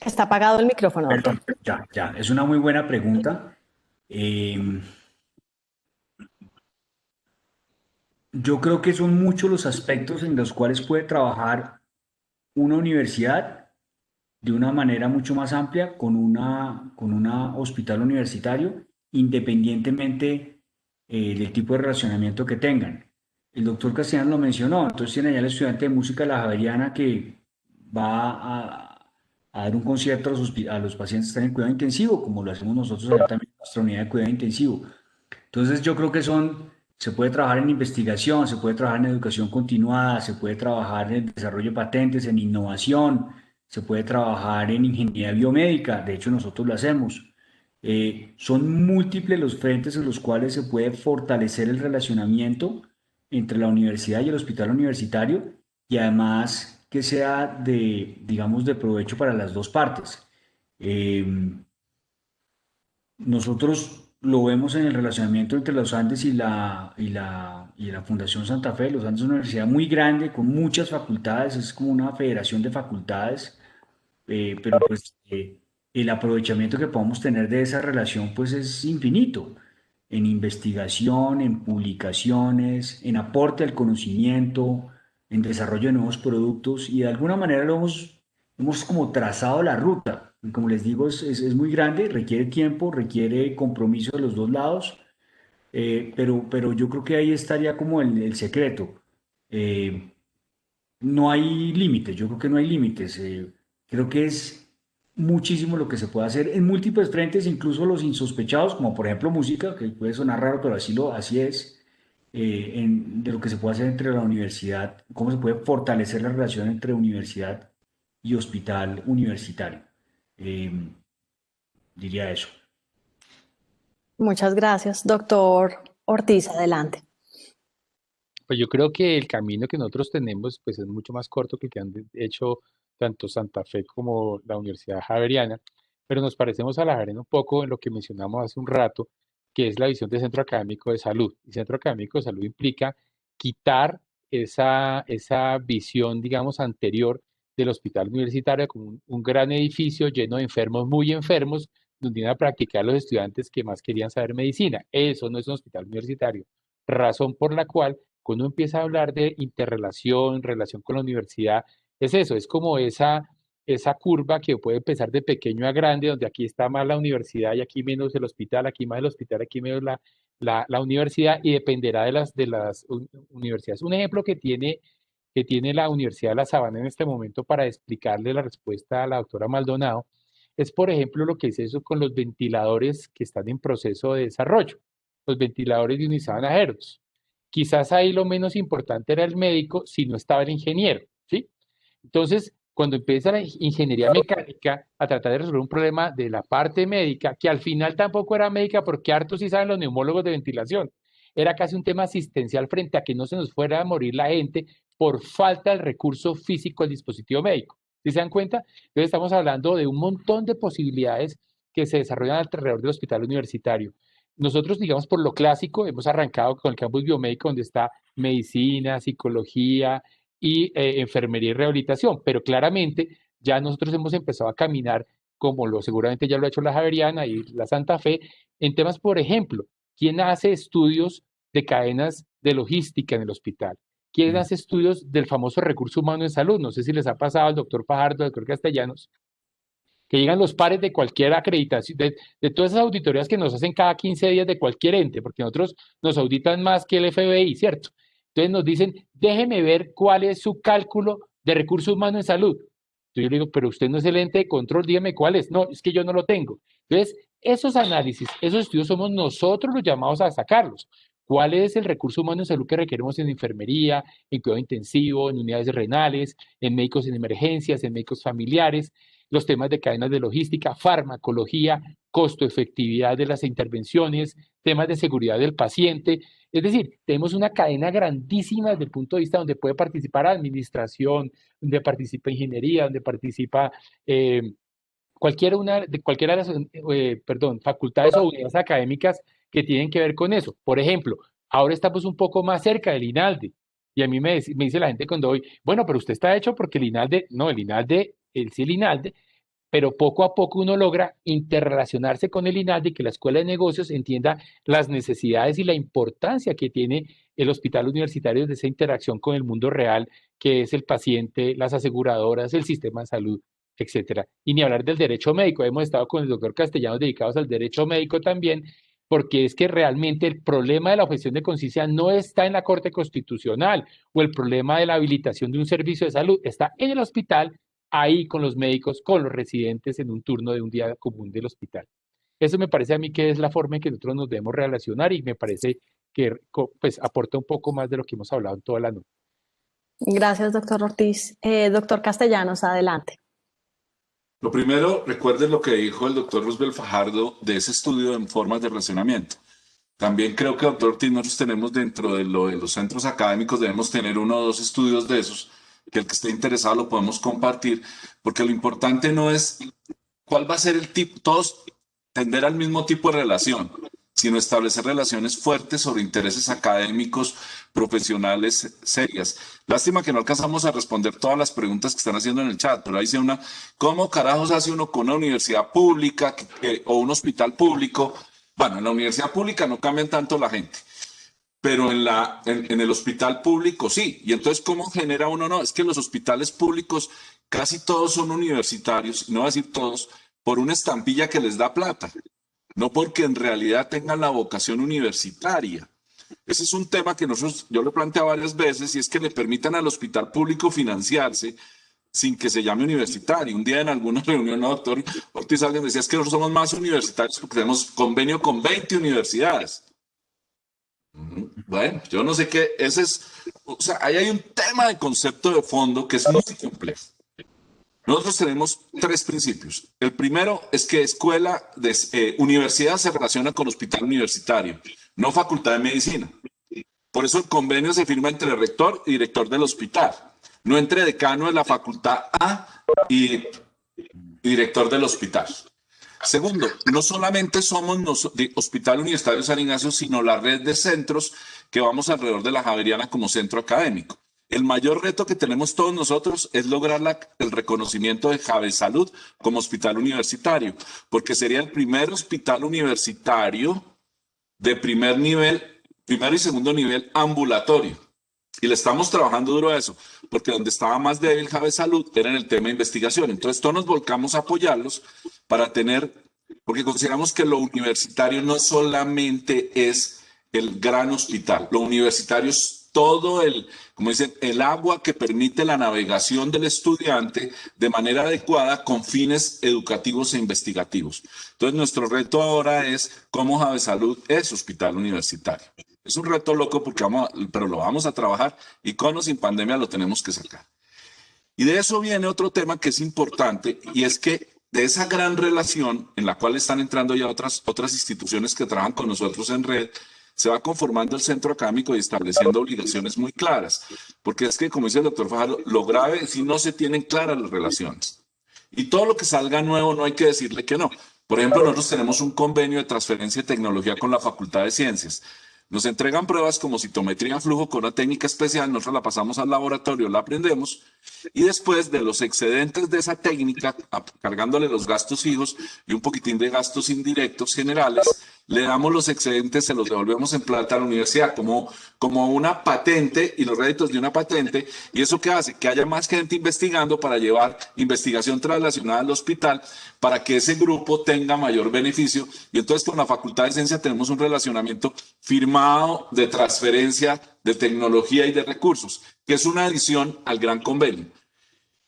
Está apagado el micrófono, doctor. Perdón, ya, es una muy buena pregunta. Yo creo que son muchos los aspectos en los cuales puede trabajar una universidad de una manera mucho más amplia con una hospital universitario, independientemente del tipo de relacionamiento que tengan. El doctor Castellanos lo mencionó, entonces tiene allá el estudiante de música de la Javeriana que va a dar un concierto a los pacientes que están en cuidado intensivo, como lo hacemos nosotros allá también en nuestra unidad de cuidado intensivo. Entonces yo creo que se puede trabajar en investigación, se puede trabajar en educación continuada, se puede trabajar en el desarrollo de patentes, en innovación, se puede trabajar en ingeniería biomédica, de hecho nosotros lo hacemos. Son múltiples los frentes en los cuales se puede fortalecer el relacionamiento entre la universidad y el hospital universitario y además que sea digamos, de provecho para las dos partes. Nosotros lo vemos en el relacionamiento entre los Andes y la Fundación Santa Fe. Los Andes es una universidad muy grande, con muchas facultades, es como una federación de facultades, pero pues el aprovechamiento que podamos tener de esa relación pues es infinito, en investigación, en publicaciones, en aporte al conocimiento, en desarrollo de nuevos productos y de alguna manera hemos como trazado la ruta. Y como les digo, es muy grande, requiere tiempo, requiere compromiso de los dos lados, pero yo creo que ahí estaría como el secreto. Eh, no hay límites, yo creo que no hay límites. Creo que es muchísimo lo que se puede hacer en múltiples frentes, incluso los insospechados, como por ejemplo música, que puede sonar raro, pero así es, de lo que se puede hacer entre la universidad, cómo se puede fortalecer la relación entre universidad y hospital universitario. Eh, Diría eso. Muchas gracias. Doctor Ortiz, adelante. Pues yo creo que el camino que nosotros tenemos pues es mucho más corto que el que han hecho tanto Santa Fe como la Universidad Javeriana, pero nos parecemos a la Javeriana un poco en lo que mencionamos hace un rato, que es la visión de centro académico de salud. Y centro académico de salud implica quitar esa visión, digamos, anterior del hospital universitario como un gran edificio lleno de enfermos muy enfermos, donde iban a practicar los estudiantes que más querían saber medicina. Eso no es un hospital universitario. Razón por la cual cuando uno empieza a hablar de interrelación, relación con la universidad, es eso, es como esa curva que puede empezar de pequeño a grande, donde aquí está más la universidad y aquí menos el hospital, aquí más el hospital, aquí menos la universidad, y dependerá de las universidades. Un ejemplo que tiene la Universidad de La Sabana en este momento para explicarle la respuesta a la doctora Maldonado, es por ejemplo lo que es eso con los ventiladores que están en proceso de desarrollo, los ventiladores ionizados a Hertz. Quizás ahí lo menos importante era el médico si no estaba el ingeniero, ¿sí? Entonces, cuando empieza la ingeniería mecánica a tratar de resolver un problema de la parte médica, que al final tampoco era médica, porque hartos sí saben los neumólogos de ventilación, era casi un tema asistencial frente a que no se nos fuera a morir la gente por falta del recurso físico del dispositivo médico. ¿Sí se dan cuenta? Entonces estamos hablando de un montón de posibilidades que se desarrollan alrededor del hospital universitario. Nosotros, digamos, por lo clásico, hemos arrancado con el campus biomédico, donde está medicina, psicología y enfermería y rehabilitación, pero claramente ya nosotros hemos empezado a caminar, como seguramente ya lo ha hecho la Javeriana y la Santa Fe, en temas, por ejemplo, ¿quién hace estudios de cadenas de logística en el hospital? ¿Quién hace estudios del famoso recurso humano en salud? No sé si les ha pasado al doctor Fajardo, al doctor Castellanos, que llegan los pares de cualquier acreditación, de todas esas auditorías que nos hacen cada 15 días de cualquier ente, porque nosotros nos auditan más que el FBI, ¿cierto? Entonces nos dicen, déjeme ver cuál es su cálculo de recursos humanos en salud. Entonces yo le digo, pero usted no es el ente de control, dígame cuál es. No, es que yo no lo tengo. Entonces, esos análisis, esos estudios somos nosotros los llamados a sacarlos. ¿Cuál es el recurso humano en salud que requerimos en enfermería, en cuidado intensivo, en unidades renales, en médicos en emergencias, en médicos familiares? Los temas de cadenas de logística, farmacología, costo, efectividad de las intervenciones, temas de seguridad del paciente. Es decir, tenemos una cadena grandísima desde el punto de vista donde puede participar administración, donde participa ingeniería, donde participa cualquiera de las facultades o unidades académicas que tienen que ver con eso. Por ejemplo, ahora estamos un poco más cerca del INALDE. Y a mí me dice la gente cuando voy, bueno, pero usted está hecho porque el INALDE, no, el INALDE, el INALDE, pero poco a poco uno logra interrelacionarse con el INALDE y que la Escuela de Negocios entienda las necesidades y la importancia que tiene el hospital universitario de esa interacción con el mundo real, que es el paciente, las aseguradoras, el sistema de salud, etcétera. Y ni hablar del derecho médico. Hemos estado con el doctor Castellanos dedicados al derecho médico también, porque es que realmente el problema de la objeción de conciencia no está en la Corte Constitucional o el problema de la habilitación de un servicio de salud, está en el hospital, ahí con los médicos, con los residentes en un turno de un día común del hospital. Eso me parece a mí que es la forma en que nosotros nos debemos relacionar y me parece que pues, aporta un poco más de lo que hemos hablado en toda la noche. Gracias, doctor Ortiz. Doctor Castellanos, adelante. Lo primero, recuerden lo que dijo el doctor Roosevelt Fajardo de ese estudio en formas de relacionamiento. También creo que, doctor Ortiz, nosotros tenemos dentro de los centros académicos, debemos tener 1 o 2 estudios de esos, que el que esté interesado lo podemos compartir, porque lo importante no es cuál va a ser el tipo, todos tender al mismo tipo de relación, sino establecer relaciones fuertes sobre intereses académicos, profesionales serias. Lástima que no alcanzamos a responder todas las preguntas que están haciendo en el chat, pero ahí dice una, ¿cómo carajos hace uno con una universidad pública o un hospital público? Bueno, en la universidad pública no cambian tanto la gente, pero en el hospital público sí. Y entonces, ¿cómo genera uno? No, es que los hospitales públicos casi todos son universitarios, no voy a decir todos, por una estampilla que les da plata, no porque en realidad tengan la vocación universitaria. Ese es un tema que yo lo he planteado varias veces, y es que le permitan al hospital público financiarse sin que se llame universitario. Un día en alguna reunión, ¿no, doctor Ortiz, alguien decía, es que nosotros somos más universitarios porque tenemos convenio con 20 universidades. Bueno, yo no sé qué, ese es, o sea, ahí hay un tema de concepto de fondo que es muy complejo. Nosotros tenemos 3 principios. El primero es que universidad se relaciona con hospital universitario, no facultad de medicina. Por eso el convenio se firma entre el rector y director del hospital, no entre decano de la facultad A y director del hospital. Segundo, no solamente somos Hospital Universitario San Ignacio, sino la red de centros que vamos alrededor de la Javeriana como centro académico. El mayor reto que tenemos todos nosotros es lograr el reconocimiento de Javesalud como hospital universitario, porque sería el primer hospital universitario de primer y segundo nivel ambulatorio. Y le estamos trabajando duro a eso, porque donde estaba más débil Javesalud era en el tema de investigación. Entonces todos nos volcamos a apoyarlos para porque consideramos que lo universitario no solamente es el gran hospital, lo universitario es todo como dicen, el agua que permite la navegación del estudiante de manera adecuada con fines educativos e investigativos. Entonces nuestro reto ahora es cómo Javesalud es hospital universitario. Es un reto loco pero lo vamos a trabajar, y con o sin pandemia lo tenemos que sacar. Y de eso viene otro tema que es importante, y es que de esa gran relación en la cual están entrando ya otras instituciones que trabajan con nosotros en red, se va conformando el centro académico y estableciendo obligaciones muy claras. Porque es que, como dice el doctor Fajardo, lo grave es si no se tienen claras las relaciones. Y todo lo que salga nuevo no hay que decirle que no. Por ejemplo, nosotros tenemos un convenio de transferencia de tecnología con la Facultad de Ciencias. Nos entregan pruebas como citometría en flujo con una técnica especial, nosotros la pasamos al laboratorio, la aprendemos, y después de los excedentes de esa técnica, cargándole los gastos fijos y un poquitín de gastos indirectos generales, le damos los excedentes, se los devolvemos en plata a la universidad como una patente, y los réditos de una patente. ¿Y eso qué hace? Que haya más gente investigando para llevar investigación traslacionada al hospital, para que ese grupo tenga mayor beneficio. Y entonces con la Facultad de Ciencia tenemos un relacionamiento firmado de transferencia de tecnología y de recursos, que es una adición al gran convenio.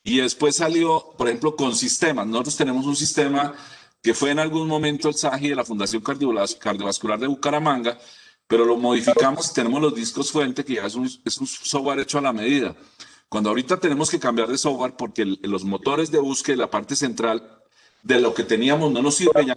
Y después salió, por ejemplo, con sistemas. Nosotros tenemos un sistema que fue en algún momento el SAGI de la Fundación Cardiovascular de Bucaramanga, pero lo modificamos y tenemos los discos fuente, que ya es un software hecho a la medida. Cuando ahorita tenemos que cambiar de software porque los motores de búsqueda y la parte central de lo que teníamos no nos sirve ya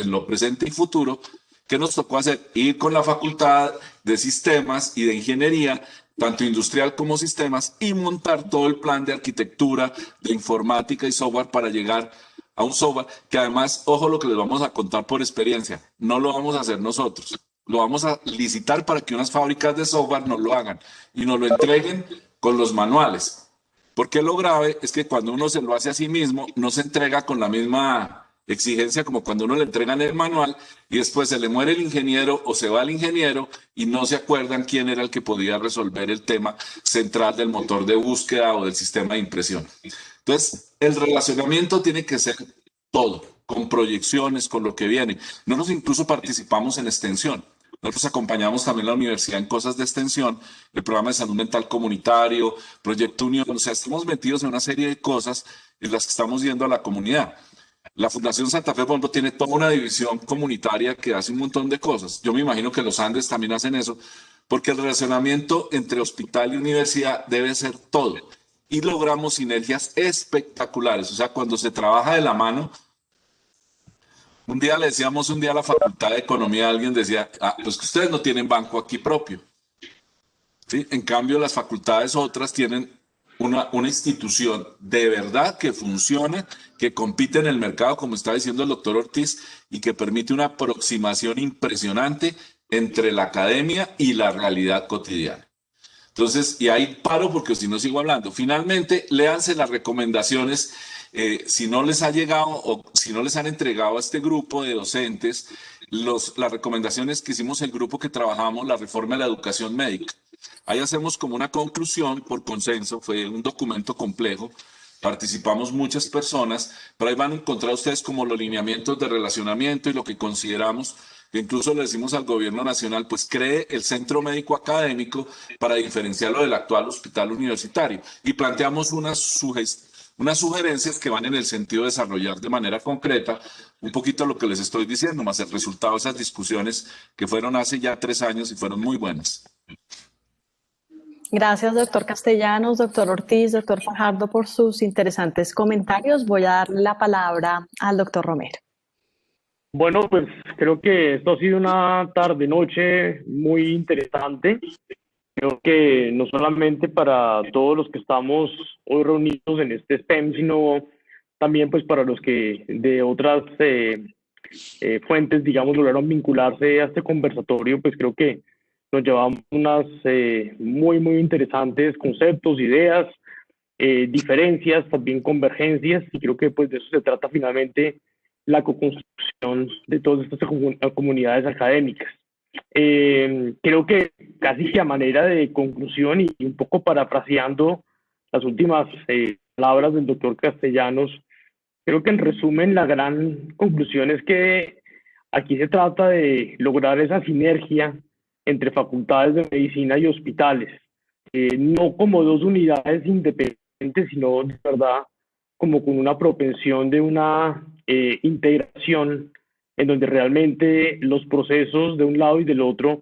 en lo presente y futuro, ¿qué nos tocó hacer? Ir con la Facultad de Sistemas y de Ingeniería, tanto industrial como sistemas, y montar todo el plan de arquitectura, de informática y software para llegar a un software que además, ojo lo que les vamos a contar por experiencia, no lo vamos a hacer nosotros, lo vamos a licitar para que unas fábricas de software nos lo hagan y nos lo entreguen con los manuales. Porque lo grave es que cuando uno se lo hace a sí mismo, no se entrega con la misma exigencia como cuando uno le entregan el manual y después se le muere el ingeniero o se va el ingeniero y no se acuerdan quién era el que podía resolver el tema central del motor de búsqueda o del sistema de impresión. Entonces, el relacionamiento tiene que ser todo, con proyecciones, con lo que viene. Nosotros incluso participamos en extensión. Nosotros acompañamos también a la universidad en cosas de extensión, el programa de salud mental comunitario, Proyecto Unión. O sea, estamos metidos en una serie de cosas en las que estamos yendo a la comunidad. La Fundación Santa Fe, por ejemplo, tiene toda una división comunitaria que hace un montón de cosas. Yo me imagino que los Andes también hacen eso, porque el relacionamiento entre hospital y universidad debe ser todo. Y logramos sinergias espectaculares. O sea, cuando se trabaja de la mano. Un día le decíamos a la Facultad de Economía, alguien decía, pues que ustedes no tienen banco aquí propio. ¿Sí? En cambio, las facultades otras tienen una institución de verdad que funcione, que compite en el mercado, como está diciendo el doctor Ortiz, y que permite una aproximación impresionante entre la academia y la realidad cotidiana. Entonces, y ahí paro porque si no sigo hablando. Finalmente, léanse las recomendaciones. Si no les ha llegado o si no les han entregado a este grupo de docentes las recomendaciones que hicimos el grupo que trabajamos, la reforma de la educación médica. Ahí hacemos como una conclusión por consenso, fue un documento complejo, participamos muchas personas, pero ahí van a encontrar ustedes como los lineamientos de relacionamiento y lo que consideramos que incluso le decimos al gobierno nacional, pues cree el centro médico académico para diferenciarlo del actual hospital universitario. Y planteamos unas sugerencias que van en el sentido de desarrollar de manera concreta un poquito lo que les estoy diciendo, más el resultado de esas discusiones que fueron hace ya 3 años y fueron muy buenas. Gracias, doctor Castellanos, doctor Ortiz, doctor Fajardo, por sus interesantes comentarios. Voy a darle la palabra al doctor Romero. Bueno, pues creo que esto ha sido una tarde-noche muy interesante. Creo que no solamente para todos los que estamos hoy reunidos en este STEM, sino también pues para los que de otras fuentes, digamos, lograron vincularse a este conversatorio, pues creo que nos llevamos unas muy interesantes conceptos, ideas, diferencias, también convergencias, y creo que pues de eso se trata finalmente la co-construcción de todas estas comunidades académicas. Creo que casi que a manera de conclusión y un poco parafraseando las últimas palabras del doctor Castellanos, creo que en resumen la gran conclusión es que aquí se trata de lograr esa sinergia entre facultades de medicina y hospitales, no como dos unidades independientes, sino de verdad como con una propensión de una integración en donde realmente los procesos de un lado y del otro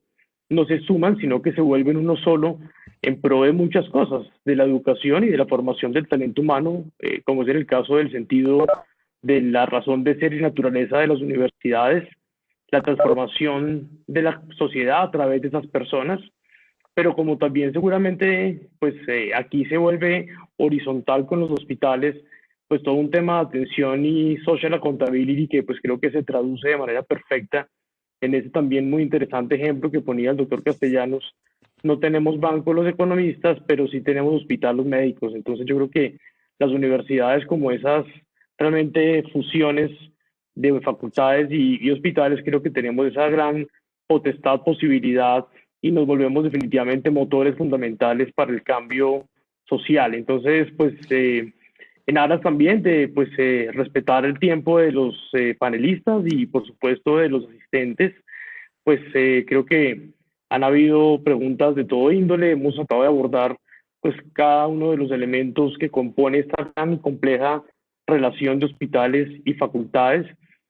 no se suman, sino que se vuelven uno solo en pro de muchas cosas, de la educación y de la formación del talento humano, como es en el caso del sentido de la razón de ser y naturaleza de las universidades, la transformación de la sociedad a través de esas personas, pero como también seguramente pues aquí se vuelve horizontal con los hospitales, pues todo un tema de atención y social accountability que pues creo que se traduce de manera perfecta en ese también muy interesante ejemplo que ponía el doctor Castellanos. No tenemos banco los economistas, pero sí tenemos hospital los médicos. Entonces yo creo que las universidades como esas realmente fusiones de facultades y hospitales, creo que tenemos esa gran potestad, posibilidad y nos volvemos definitivamente motores fundamentales para el cambio social. Entonces, pues en aras también de pues, respetar el tiempo de los panelistas y por supuesto de los asistentes, pues creo que han habido preguntas de todo índole, hemos tratado de abordar pues cada uno de los elementos que compone esta tan compleja relación de hospitales y facultades.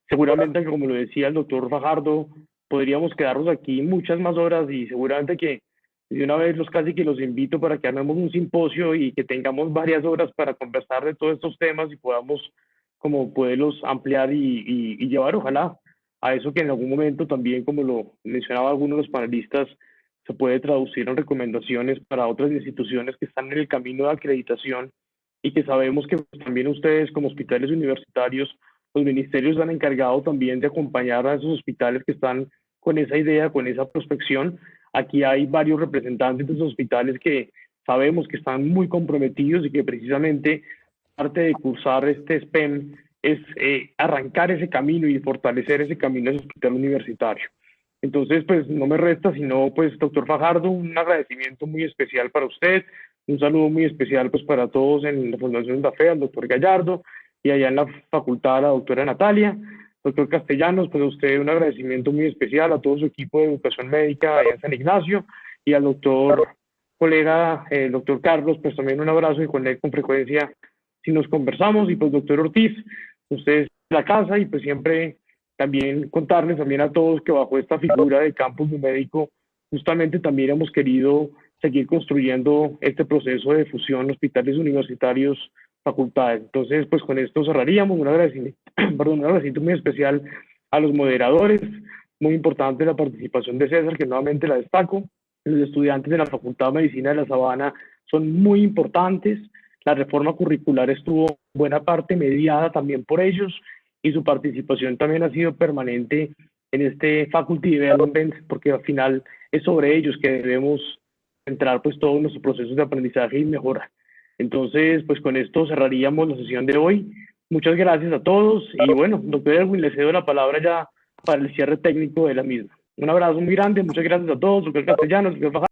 Seguramente, como lo decía el doctor Fajardo, podríamos quedarnos aquí muchas más horas y seguramente que de una vez casi que los invito para que armemos un simposio y que tengamos varias horas para conversar de todos estos temas y podamos como poderlos ampliar y llevar ojalá a eso que en algún momento también, como lo mencionaba algunos de los panelistas, se puede traducir en recomendaciones para otras instituciones que están en el camino de acreditación y que sabemos que también ustedes como hospitales universitarios, los ministerios han encargado también de acompañar a esos hospitales que están con esa idea, con esa prospección. Aquí hay varios representantes de esos hospitales que sabemos que están muy comprometidos y que precisamente parte de cursar este SPEM es arrancar ese camino y fortalecer ese camino de ese hospital universitario. Entonces, pues no me resta sino, pues, doctor Fajardo, un agradecimiento muy especial para usted, un saludo muy especial pues para todos en la Fundación DAFE, al doctor Gallardo, y allá en la facultad a la doctora Natalia. Doctor Castellanos, pues a usted un agradecimiento muy especial, a todo su equipo de educación médica allá en San Ignacio, y al doctor colega, el doctor Carlos, pues también un abrazo y con él con frecuencia si nos conversamos. Y pues doctor Ortiz, usted es de la casa y pues siempre también contarles también a todos que bajo esta figura de campus médico justamente también hemos querido seguir construyendo este proceso de fusión hospitales universitarios facultades. Entonces, pues con esto cerraríamos. Un agradecimiento, un agradecimiento muy especial a los moderadores, muy importante la participación de César, que nuevamente la destaco. Los estudiantes de la Facultad de Medicina de La Sabana son muy importantes. La reforma curricular estuvo buena parte mediada también por ellos y su participación también ha sido permanente en este Faculty Development, porque al final es sobre ellos que debemos centrar pues todos nuestros procesos de aprendizaje y mejora. Entonces, pues con esto cerraríamos la sesión de hoy. Muchas gracias a todos y bueno, doctor Erwin, le cedo la palabra ya para el cierre técnico de la misma. Un abrazo muy grande, muchas gracias a todos, doctor Castellanos, doctor Fajardo.